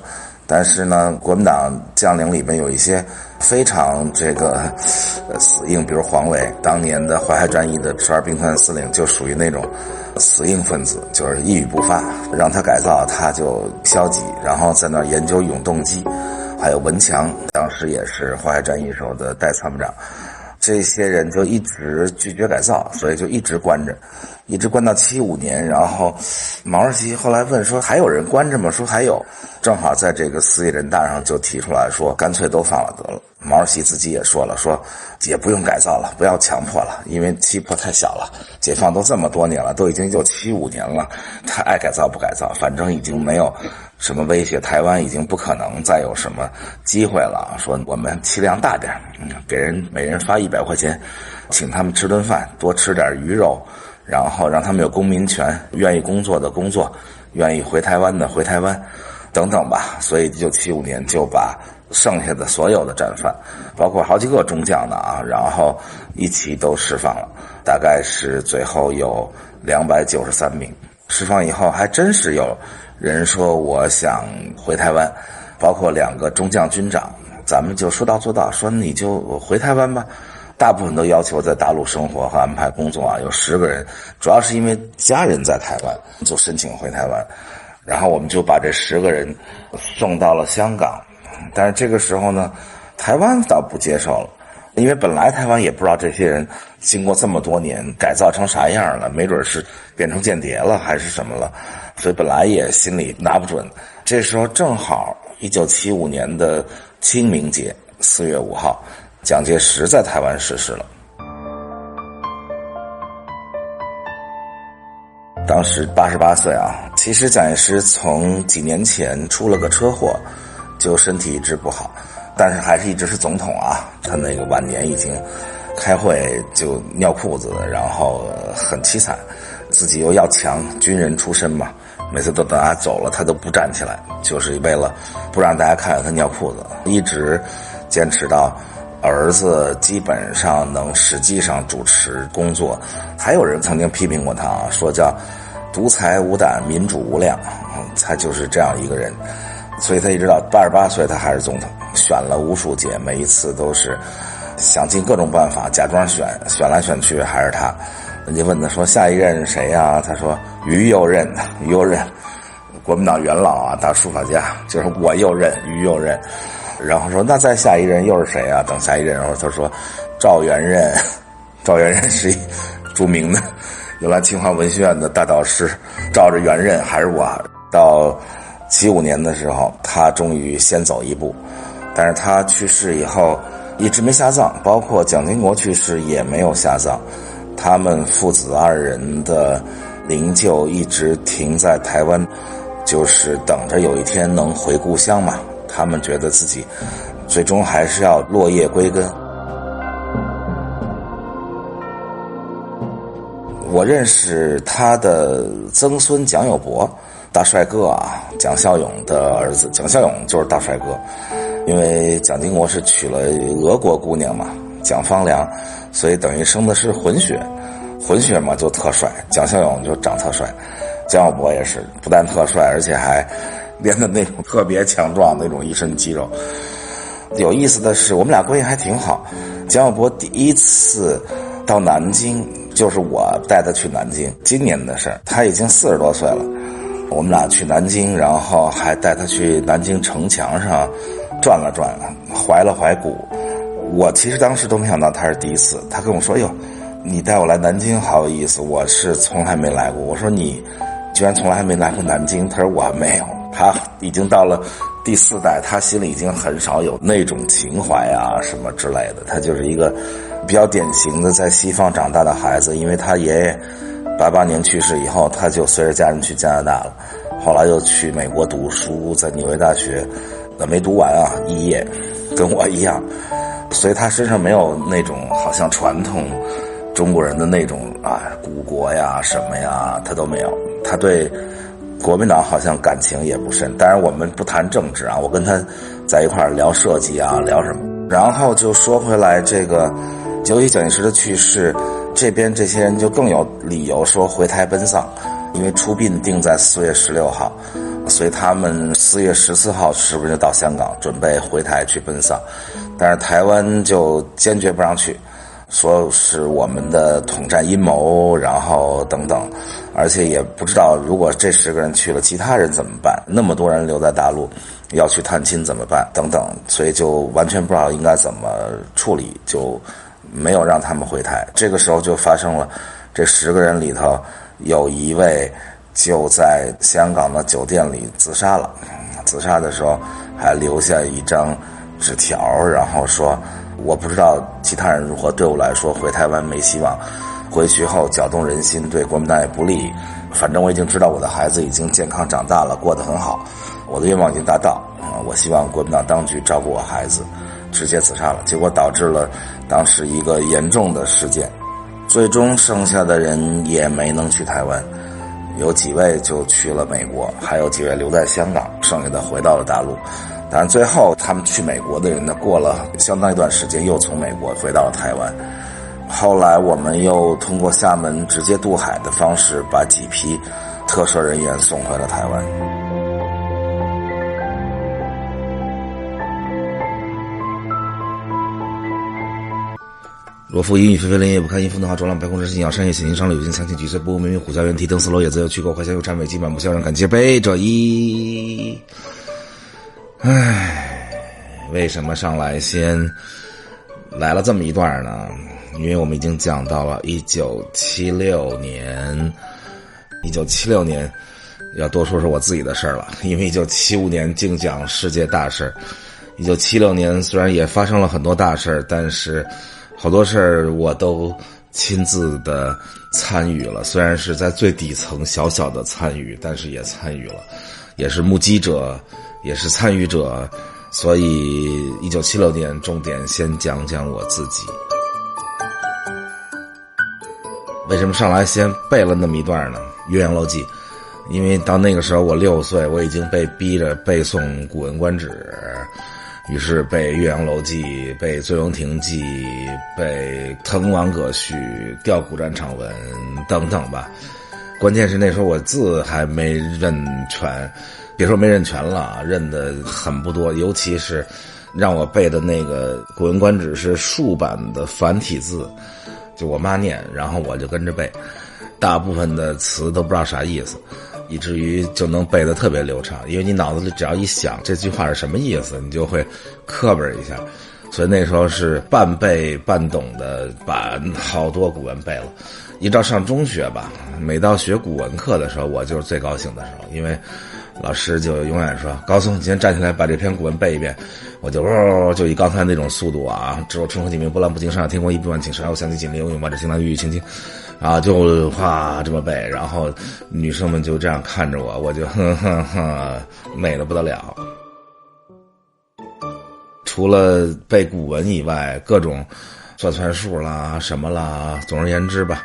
S1: 但是呢，国民党将领里面有一些非常死硬，比如黄伟，当年的淮海战役的12兵团司令就属于那种死硬分子，就是一语不发，让他改造他就消极，然后在那研究永动机。还有文强，当时也是淮海战役时候的代参谋长，这些人就一直拒绝改造，所以就一直关着，一直关到75年。然后毛主席后来问说还有人关着吗？说还有，正好在这个4届人大上就提出来说干脆都放了得了。毛主席自己也说了，说也不用改造了，不要强迫了，因为气魄太小了，解放都这么多年了，都已经1975年了，他爱改造不改造，反正已经没有什么威胁，台湾已经不可能再有什么机会了。说我们气量大点，给人每人发100块钱，请他们吃顿饭，多吃点鱼肉，然后让他们有公民权，愿意工作的工作，愿意回台湾的回台湾等等吧。所以1975年就把剩下的所有的战犯，包括好几个中将的然后一起都释放了，大概是最后有293名。释放以后还真是有人说我想回台湾，包括2个中将军长，咱们就说到做到，说你就回台湾吧。大部分都要求在大陆生活和安排工作有10个人，主要是因为家人在台湾，就申请回台湾。然后我们就把这10个人送到了香港，但是这个时候呢，台湾倒不接受了，因为本来台湾也不知道这些人经过这么多年改造成啥样了，没准是变成间谍了还是什么了，所以本来也心里拿不准。这时候正好1975年的清明节4月5号，蒋介石在台湾逝世了。当时88岁其实蒋介石从几年前出了个车祸，就身体一直不好，但是还是一直是总统他那个晚年已经开会就尿裤子，然后很凄惨，自己又要强，军人出身嘛，每次都等他走了他都不站起来，就是为了不让大家看见他尿裤子，一直坚持到儿子基本上能实际上主持工作。还有人曾经批评过他说叫独裁无胆，民主无量，他就是这样一个人。所以他一直到88岁他还是总统，选了无数届，每一次都是想尽各种办法假装选来选去还是他。人家问他说下一任谁啊？他说于右任，国民党元老啊，大书法家，就是我右任，于右任。然后说那再下一任又是谁啊？等下一任，然后他说赵元任，赵元任是一著名的原来清华文学院的大导师，照着元任还是我。到75年的时候，他终于先走一步，但是他去世以后一直没下葬，包括蒋经国去世也没有下葬，他们父子二人的灵柩一直停在台湾，就是等着有一天能回故乡嘛。他们觉得自己最终还是要落叶归根。我认识他的曾孙蒋友柏，大帅哥啊，蒋孝勇的儿子，蒋孝勇就是大帅哥。因为蒋经国是娶了俄国姑娘嘛，蒋方良，所以等于生的是混血嘛，就特帅。蒋孝勇就长特帅，蒋友柏也是不但特帅，而且还练的那种特别强壮，那种一身肌肉。有意思的是我们俩关系还挺好，蒋友柏第一次到南京就是我带他去南京，今年的事儿，他已经40多岁了。我们俩去南京，然后还带他去南京城墙上转了转，怀了怀古。我其实当时都没想到他是第一次，他跟我说哟，你带我来南京好有意思，我是从来没来过。我说你居然从来没来过南京？他说我没有。他已经到了第4代，他心里已经很少有那种情怀啊什么之类的，他就是一个比较典型的在西方长大的孩子。因为他爷爷88年去世以后，他就随着家人去加拿大了，后来又去美国读书，在纽约大学没读完啊，肄业，跟我一样。所以他身上没有那种好像传统中国人的那种古国呀什么呀，他都没有。他对国民党好像感情也不深，当然我们不谈政治啊，我跟他在一块儿聊设计啊，聊什么。然后就说回来，这个由于蒋介石的去世，这边这些人就更有理由说回台奔丧，因为出殡定在4月16号，所以他们4月14号是不是就到香港准备回台去奔丧？但是台湾就坚决不让去，说是我们的统战阴谋，然后等等，而且也不知道如果这10个人去了，其他人怎么办？那么多人留在大陆要去探亲怎么办？等等，所以就完全不知道应该怎么处理，就没有让他们回台。这个时候就发生了，这10个人里头有一位就在香港的酒店里自杀了。自杀的时候还留下一张纸条，然后说我不知道其他人如何，对我来说回台湾没希望，回去后搅动人心，对国民党也不利，反正我已经知道我的孩子已经健康长大了，过得很好，我的愿望已经达到，我希望国民党当局照顾我孩子，直接自杀了。结果导致了当时一个严重的事件，最终剩下的人也没能去台湾，有几位就去了美国，还有几位留在香港，剩下的回到了大陆。但是最后他们去美国的人呢，过了相当一段时间又从美国回到了台湾。后来我们又通过厦门直接渡海的方式，把几批特赦人员送回了台湾。若夫阴雨霏霏，连夜不堪，阴风的话，浊浪白空之心，仰山野险境，上柳金强劲，举岁不明明，虎啸猿啼，登四楼也自由去过，怀乡又谄媚，积满不孝，让感皆悲者一。为什么上来先来了这么一段呢？因为我们已经讲到了1976年，1976年要多说说我自己的事儿了，因为1975年净讲世界大事，1976年虽然也发生了很多大事，但是好多事儿我都亲自的参与了，虽然是在最底层小小的参与，但是也参与了，也是目击者，也是参与者。所以1976年重点先讲讲我自己。为什么上来先背了那么一段呢？《岳阳楼记》，因为到那个时候我6岁，我已经被逼着背诵《古文观止》，于是背《岳阳楼记》，背《醉龙亭记》，背《滕王阁序》、《调虎战场文》等等吧。关键是那时候我字还没认全，别说没认全了，认的很不多，尤其是让我背的那个《古文观止》是竖版的繁体字，就我妈念，然后我就跟着背，大部分的词都不知道啥意思，以至于就能背得特别流畅，因为你脑子里只要一想这句话是什么意思，你就会磕巴一下。所以那时候是半背半懂的把好多古文背了。一到上中学吧，每到学古文课的时候，我就是最高兴的时候，因为老师就永远说：“高松，你今天站起来把这篇古文背一遍。”我就以刚才那种速度啊，只有春风几鸣，波澜不惊，上下天空一笔万顷，然后响起锦鳞，永把这行囊玉玉青青，啊，就哗这么背。然后女生们就这样看着我，我就美得不得了。除了背古文以外，各种算数啦什么啦，总而言之吧，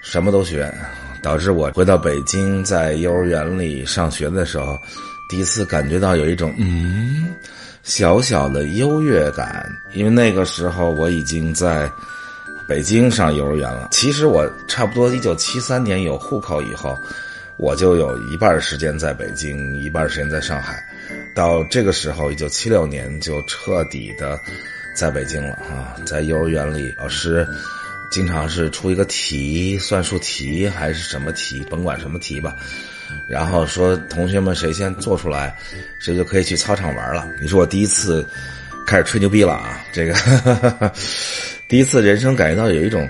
S1: 什么都学，导致我回到北京，在幼儿园里上学的时候，第一次感觉到有一种小小的优越感。因为那个时候我已经在北京上幼儿园了，其实我差不多1973年有户口以后，我就有一半时间在北京，一半时间在上海。到这个时候1976年就彻底的在北京了啊，在幼儿园里，老师经常是出一个题，算术题还是什么题，甭管什么题吧，然后说同学们谁先做出来，谁就可以去操场玩了。你说我第一次开始吹牛逼了啊，这个第一次人生感觉到有一种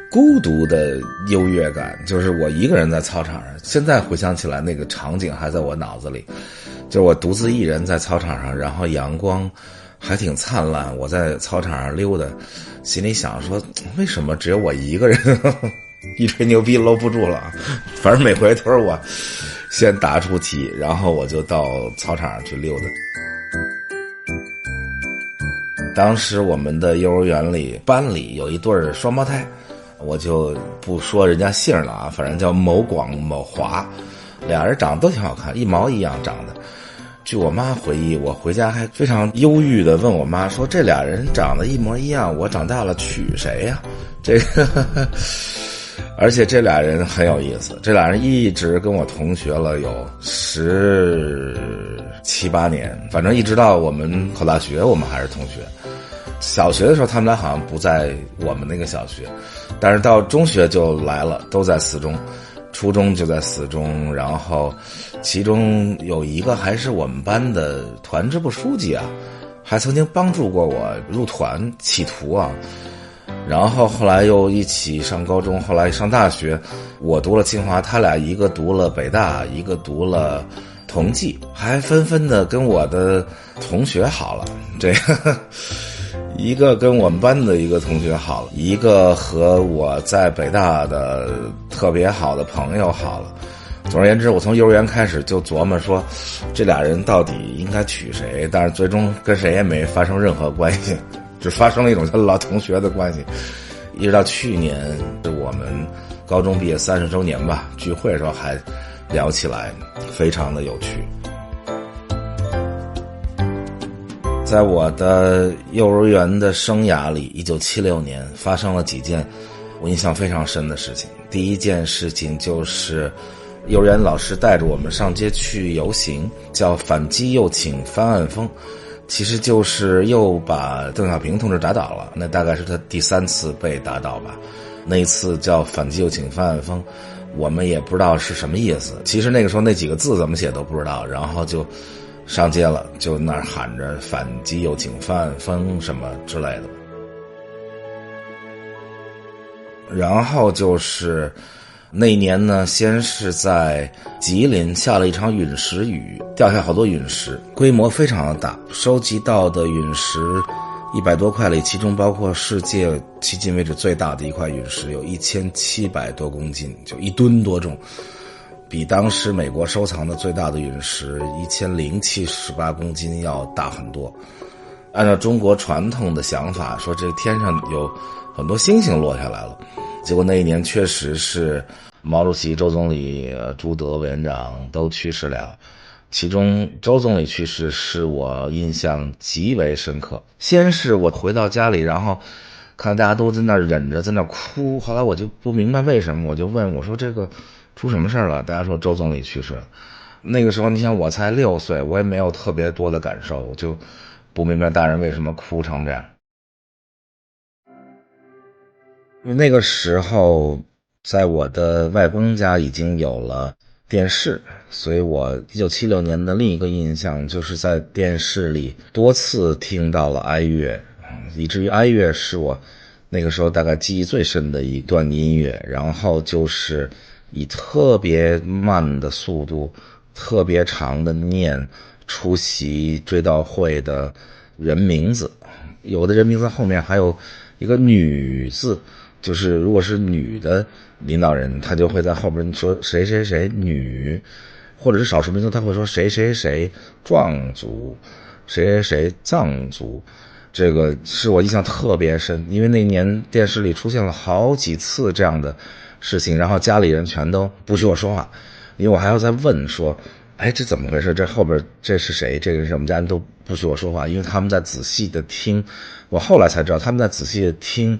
S1: 孤独的优越感，就是我一个人在操场上，现在回想起来那个场景还在我脑子里，就是我独自一人在操场上，然后阳光还挺灿烂，我在操场上溜达，心里想说为什么只有我一个人一吹牛逼搂不住了，反正每回都是我先答出题，然后我就到操场上去溜达。当时我们的幼儿园里班里有一对双胞胎，我就不说人家姓了啊，反正叫某广某华，俩人长得都挺好看，一毛一样长的。据我妈回忆，我回家还非常忧郁的问我妈说，这俩人长得一模一样，我长大了娶谁呀？这个而且这俩人很有意思，这俩人一直跟我同学了有17、18年，反正一直到我们考大学我们还是同学。小学的时候他们俩好像不在我们那个小学，但是到中学就来了，都在四中，初中就在四中，然后其中有一个还是我们班的团支部书记啊，还曾经帮助过我入团企图啊。然后后来又一起上高中，后来上大学，我读了清华，他俩一个读了北大，一个读了同济，还纷纷的跟我的同学好了，这个一个跟我们班的一个同学好了，一个和我在北大的特别好的朋友好了。总而言之，我从幼儿园开始就琢磨说，这俩人到底应该娶谁，但是最终跟谁也没发生任何关系，只发生了一种像老同学的关系。一直到去年我们高中毕业30周年吧，聚会的时候还聊起来，非常的有趣。在我的幼儿园的生涯里，1976年发生了几件我印象非常深的事情。第一件事情就是幼儿园老师带着我们上街去游行，叫反击右倾翻案风，其实就是又把邓小平同志打倒了，那大概是他第3次被打倒吧。那一次叫反击右倾翻案风，我们也不知道是什么意思，其实那个时候那几个字怎么写都不知道，然后就上街了，就那儿喊着反击右倾翻案风什么之类的。然后就是那一年呢，先是在吉林下了一场陨石雨，掉下好多陨石，规模非常的大，收集到的陨石100多块里，其中包括世界迄今为止最大的一块陨石，有1700多公斤，就1吨多重，比当时美国收藏的最大的陨石1078公斤要大很多。按照中国传统的想法，说这天上有很多星星落下来了，结果那一年确实是毛主席、周总理、朱德委员长都去世了，其中周总理去世是我印象极为深刻。先是我回到家里，然后看大家都在那忍着，在那哭，后来我就不明白为什么，我就问我说这个出什么事了？大家说周总理去世了。那个时候你想我才6岁，我也没有特别多的感受，我就不明白大人为什么哭成这样。因为那个时候在我的外公家已经有了电视，所以我1976年的另一个印象就是在电视里多次听到了哀乐，以至于哀乐是我那个时候大概记忆最深的一段音乐。然后就是以特别慢的速度特别长的念出席追悼会的人名字，有的人名字后面还有一个女字，就是如果是女的领导人，他就会在后边说谁谁谁女，或者是少数民族他会说谁谁谁壮族，谁谁谁藏族。这个是我印象特别深，因为那年电视里出现了好几次这样的事情，然后家里人全都不许我说话，因为我还要再问说，哎，这怎么回事？这后边这是谁？这个是我们家人都不许我说话，因为他们在仔细的听。我后来才知道，他们在仔细的听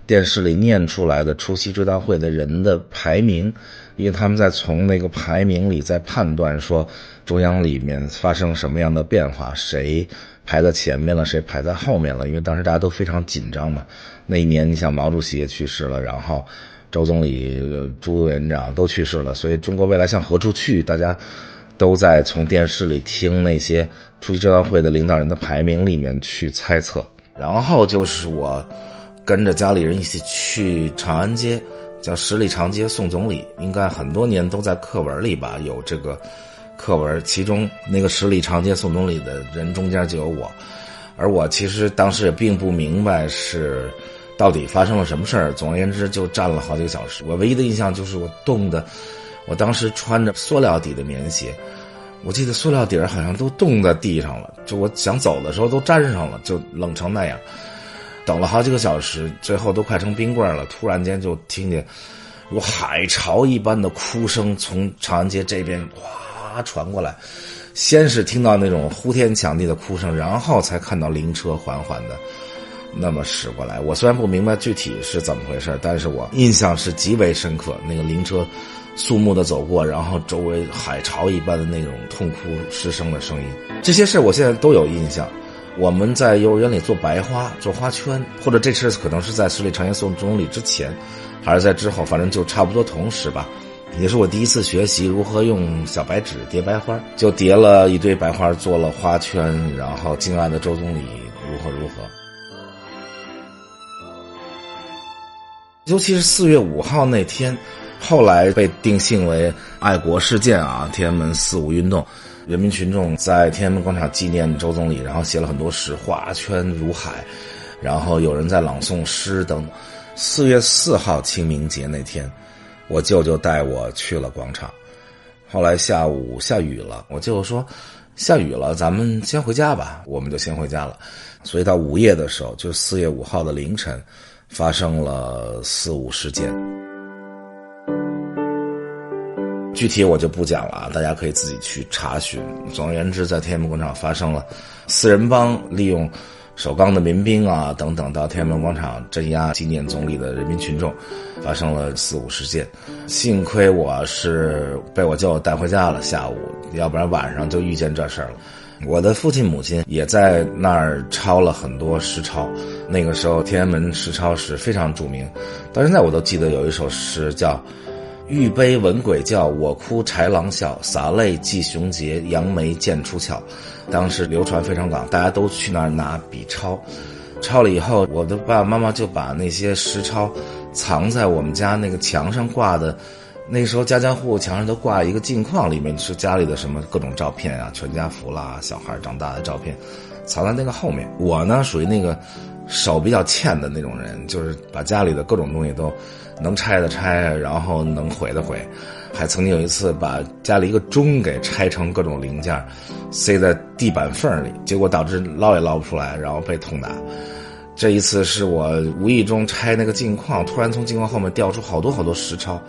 S1: 电视里念出来的出席追悼会的人的排名，因为他们在从那个排名里在判断说中央里面发生什么样的变化，谁排在前面了，谁排在后面了。因为当时大家都非常紧张嘛，那一年你想毛主席也去世了，然后周总理、朱委员长都去世了，所以中国未来向何处去，大家都在从电视里听那些出席追悼会的领导人的排名里面去猜测。然后就是我跟着家里人一起去长安街，叫十里长街送总理，应该很多年都在课文里吧，有这个课文，其中那个十里长街送总理的人中间就有我。而我其实当时也并不明白是到底发生了什么事儿，总而言之就站了好几个小时。我唯一的印象就是我冻的，我当时穿着塑料底的棉鞋，我记得塑料底儿好像都冻在地上了，就我想走的时候都粘上了，就冷成那样。等了好几个小时，最后都快成冰棍了，突然间就听见如海潮一般的哭声从长安街这边哗传过来。先是听到那种呼天抢地的哭声，然后才看到灵车缓缓的那么驶过来。我虽然不明白具体是怎么回事，但是我印象是极为深刻，那个灵车肃穆的走过，然后周围海潮一般的那种痛哭失声的声音，这些事我现在都有印象。我们在幼儿园里做白花，做花圈，或者这次可能是在十里长街送总理之前，还是在之后，反正就差不多同时吧。也是我第一次学习如何用小白纸叠白花，就叠了一堆白花做了花圈，然后敬爱的周总理如何如何。尤其是4月5号那天，后来被定性为爱国事件啊，天安门4·5运动，人民群众在天安门广场纪念周总理，然后写了很多诗，花圈如海，然后有人在朗诵诗等。4月4号清明节那天，我舅舅带我去了广场，后来下午下雨了，我舅舅说下雨了咱们先回家吧，我们就先回家了。所以到午夜的时候，就4月5号的凌晨发生了4·5事件。具体我就不讲了，大家可以自己去查询。总而言之，在天安门广场发生了4人帮利用首钢的民兵啊等等到天安门广场镇压纪念总理的人民群众，发生了4·5事件。幸亏我是被我舅舅带回家了下午，要不然晚上就遇见这事儿了。我的父亲母亲也在那儿抄了很多诗抄，那个时候天安门诗抄是非常著名，到现在我都记得有一首诗叫玉杯闻鬼叫，我哭豺狼笑，洒泪祭雄杰，扬眉剑出鞘。当时流传非常广，大家都去那儿拿笔抄。抄了以后，我的爸爸妈妈就把那些诗抄藏在我们家那个墙上挂的，那时候家家户户墙上都挂一个镜框，里面是家里的什么各种照片啊，全家福啦，小孩长大的照片，藏在那个后面。我呢属于那个手比较欠的那种人，就是把家里的各种东西都能拆的拆，然后能毁的毁。还曾经有一次把家里一个钟给拆成各种零件，塞在地板缝里，结果导致捞也捞不出来，然后被痛打。这一次是我无意中拆那个镜框，突然从镜框后面掉出好多好多实钞，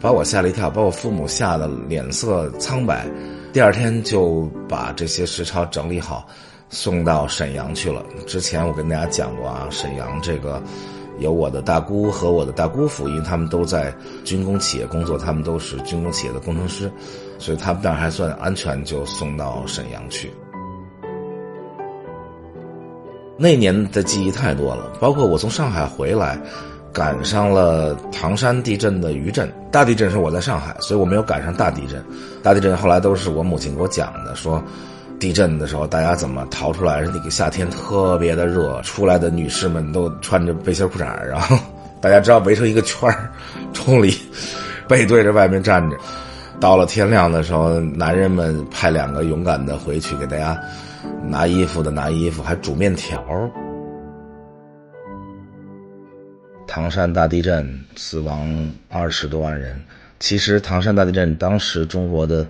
S1: 把我吓了一跳，把我父母吓得脸色苍白。第二天就把这些实钞整理好送到沈阳去了。之前我跟大家讲过啊，沈阳这个有我的大姑和我的大姑父，因为他们都在军工企业工作，他们都是军工企业的工程师，所以他们那儿还算安全，就送到沈阳去。那年的记忆太多了，包括我从上海回来赶上了唐山地震的余震，大地震是我在上海，所以我没有赶上大地震。大地震后来都是我母亲给我讲的，说地震的时候大家怎么逃出来，那个夏天特别的热，出来的女士们都穿着背心裤衩，然后大家知道围成一个圈冲里背对着外面站着。到了天亮的时候，男人们派2个勇敢的回去给大家拿衣服的拿衣服，还煮面条。唐山大地震死亡20多万人。其实唐山大地震当时中国的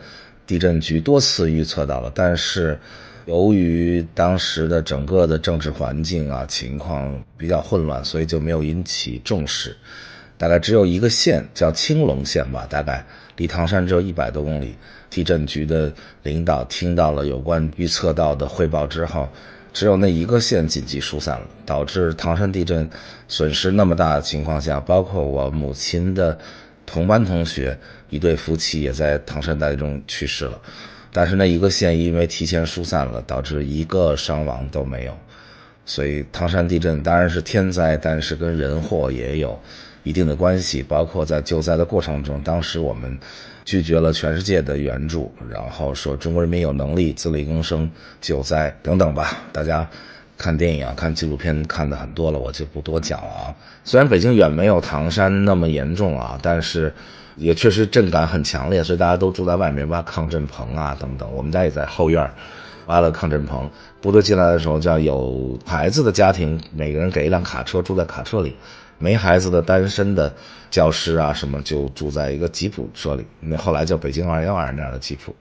S1: 地震局多次预测到了，但是由于当时的整个的政治环境情况比较混乱，所以就没有引起重视。大概只有一个县叫青龙县吧，大概离唐山只有100多公里。地震局的领导听到了有关预测到的汇报之后，只有那一个县紧急疏散了，导致唐山地震损失那么大的情况下，包括我母亲的同班同学一对夫妻也在唐山大地震中去世了。但是那一个县因为提前疏散了，导致1个伤亡都没有。所以唐山地震当然是天灾，但是跟人祸也有一定的关系，包括在救灾的过程中，当时我们拒绝了全世界的援助，然后说中国人民有能力自力更生救灾等等吧。大家看电影看纪录片看的很多了，我就不多讲了虽然北京远没有唐山那么严重但是也确实震感很强烈，所以大家都住在外面挖抗震棚等等。我们家也在后院挖了抗震棚。部队进来的时候，叫有孩子的家庭每个人给一辆卡车，住在卡车里，没孩子的单身的教师什么就住在一个吉普车里，那后来叫北京212那样的吉普。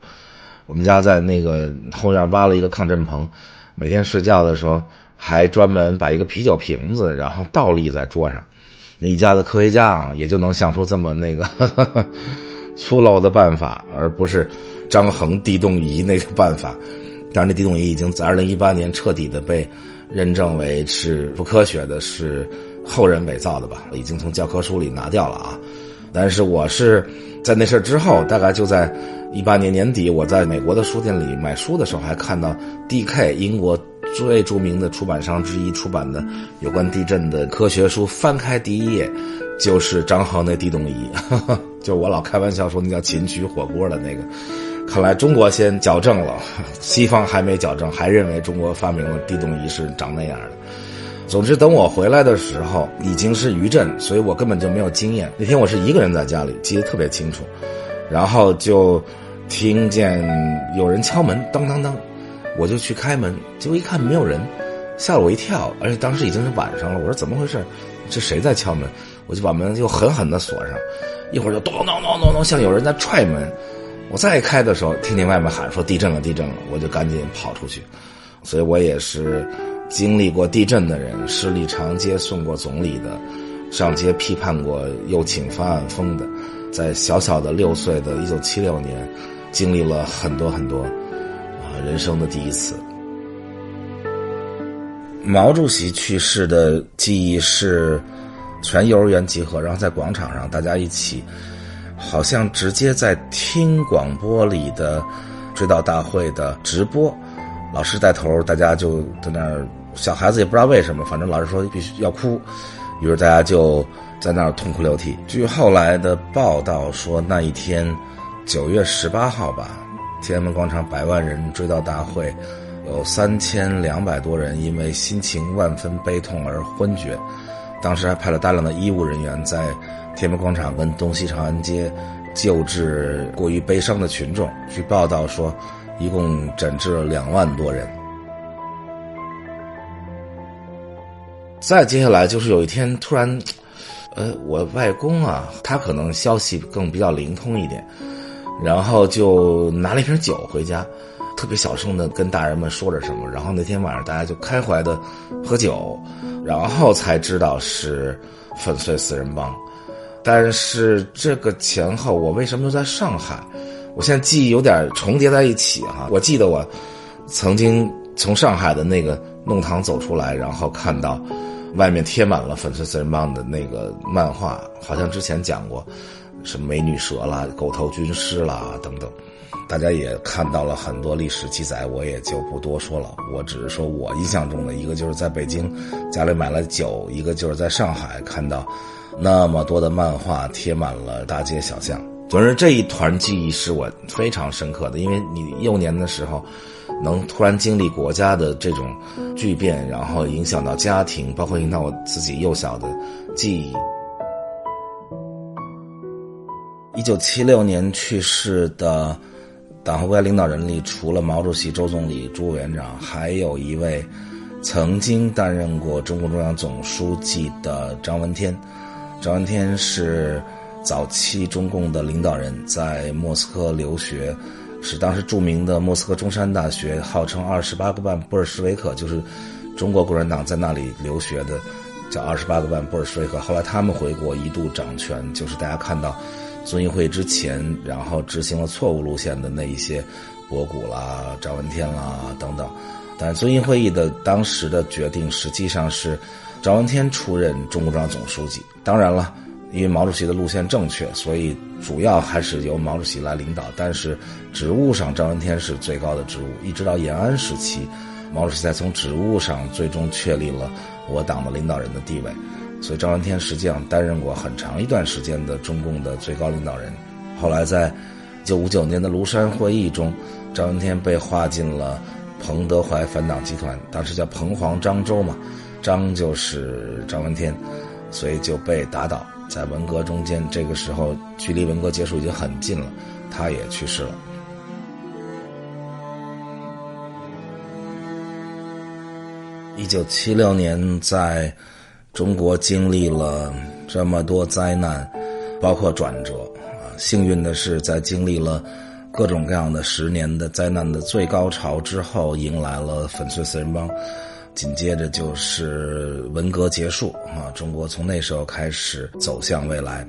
S1: 我们家在那个后院挖了一个抗震棚，每天睡觉的时候还专门把一个啤酒瓶子然后倒立在桌上。那一家的科学家也就能想出这么粗陋的办法，而不是张衡地动仪那个办法。当然那地动仪已经在2018年彻底的被认证为是不科学的，是后人伪造的吧，已经从教科书里拿掉了但是我是在那事之后，大概就在18年年底，我在美国的书店里买书的时候，还看到 DK 英国最著名的出版商之一出版的有关地震的科学书，翻开第1页就是张衡那地动仪就是我老开玩笑说那叫秦曲火锅的那个。看来中国先矫正了，西方还没矫正，还认为中国发明了地动仪是长那样的。总之等我回来的时候已经是余震，所以我根本就没有经验。那天我是一个人在家里，记得特别清楚，然后就听见有人敲门，当当当，我就去开门，结果一看没有人，吓了我一跳，而且当时已经是晚上了。我说怎么回事，这谁在敲门？我就把门又狠狠地锁上，一会儿就咚咚咚咚咚，像有人在踹门。我再开的时候听见外面喊说地震了地震了，我就赶紧跑出去。所以我也是经历过地震的人，十里长街送过总理的，上街批判过右倾翻案风的，在小小的6岁的1976年经历了很多很多人生的第一次。毛主席去世的记忆是全幼儿园集合，然后在广场上大家一起好像直接在听广播里的追悼大会的直播，老师带头，大家就在那儿，小孩子也不知道为什么，反正老师说必须要哭，于是大家就在那儿痛哭流涕。据后来的报道说，那一天9月18号吧，天安门广场100万人追悼大会，有3200多人因为心情万分悲痛而昏厥。当时还派了大量的医务人员在天安门广场跟东西长安街救治过于悲伤的群众。据报道说，一共诊治了2万多人。再接下来就是有一天突然，我外公他可能消息更比较灵通一点，然后就拿了一瓶酒回家，特别小声的跟大人们说着什么，然后那天晚上大家就开怀的喝酒，然后才知道是粉碎4人帮。但是这个前后我为什么又在上海，我现在记忆有点重叠在一起我记得我曾经从上海的那个弄堂走出来，然后看到外面贴满了粉碎四人帮的那个漫画，好像之前讲过什么美女蛇啦、狗头军师啦等等，大家也看到了很多历史记载，我也就不多说了。我只是说我印象中的一个就是在北京家里买了酒，一个就是在上海看到那么多的漫画贴满了大街小巷。总之这一团记忆是我非常深刻的，因为你幼年的时候能突然经历国家的这种巨变，然后影响到家庭，包括影响到我自己幼小的记忆。1976年去世的党和国家领导人里，除了毛主席、周总理、朱委员长，还有一位曾经担任过中共中央总书记的张闻天。张闻天是早期中共的领导人，在莫斯科留学，是当时著名的莫斯科中山大学，号称28个半布尔什维克，就是中国共产党在那里留学的，叫28个半布尔什维克。后来他们回国一度掌权，就是大家看到遵义会之前，然后执行了错误路线的那一些博古啦、张闻天啦等等。但是遵义会议的当时的决定实际上是张闻天出任中共中央总书记。当然了，因为毛主席的路线正确，所以主要还是由毛主席来领导，但是职务上张闻天是最高的职务，一直到延安时期，毛主席才从职务上最终确立了我党的领导人的地位。所以张闻天实际上担任过很长一段时间的中共的最高领导人。后来在1959年的庐山会议中，张闻天被划进了彭德怀反党集团，当时叫彭黄张周嘛，张就是张闻天，所以就被打倒。在文革中间，这个时候距离文革结束已经很近了，他也去世了。1976年在中国经历了这么多灾难，包括转折幸运的是在经历了各种各样的10年的灾难的最高潮之后，迎来了粉碎四人帮，紧接着就是文革结束中国从那时候开始走向未来。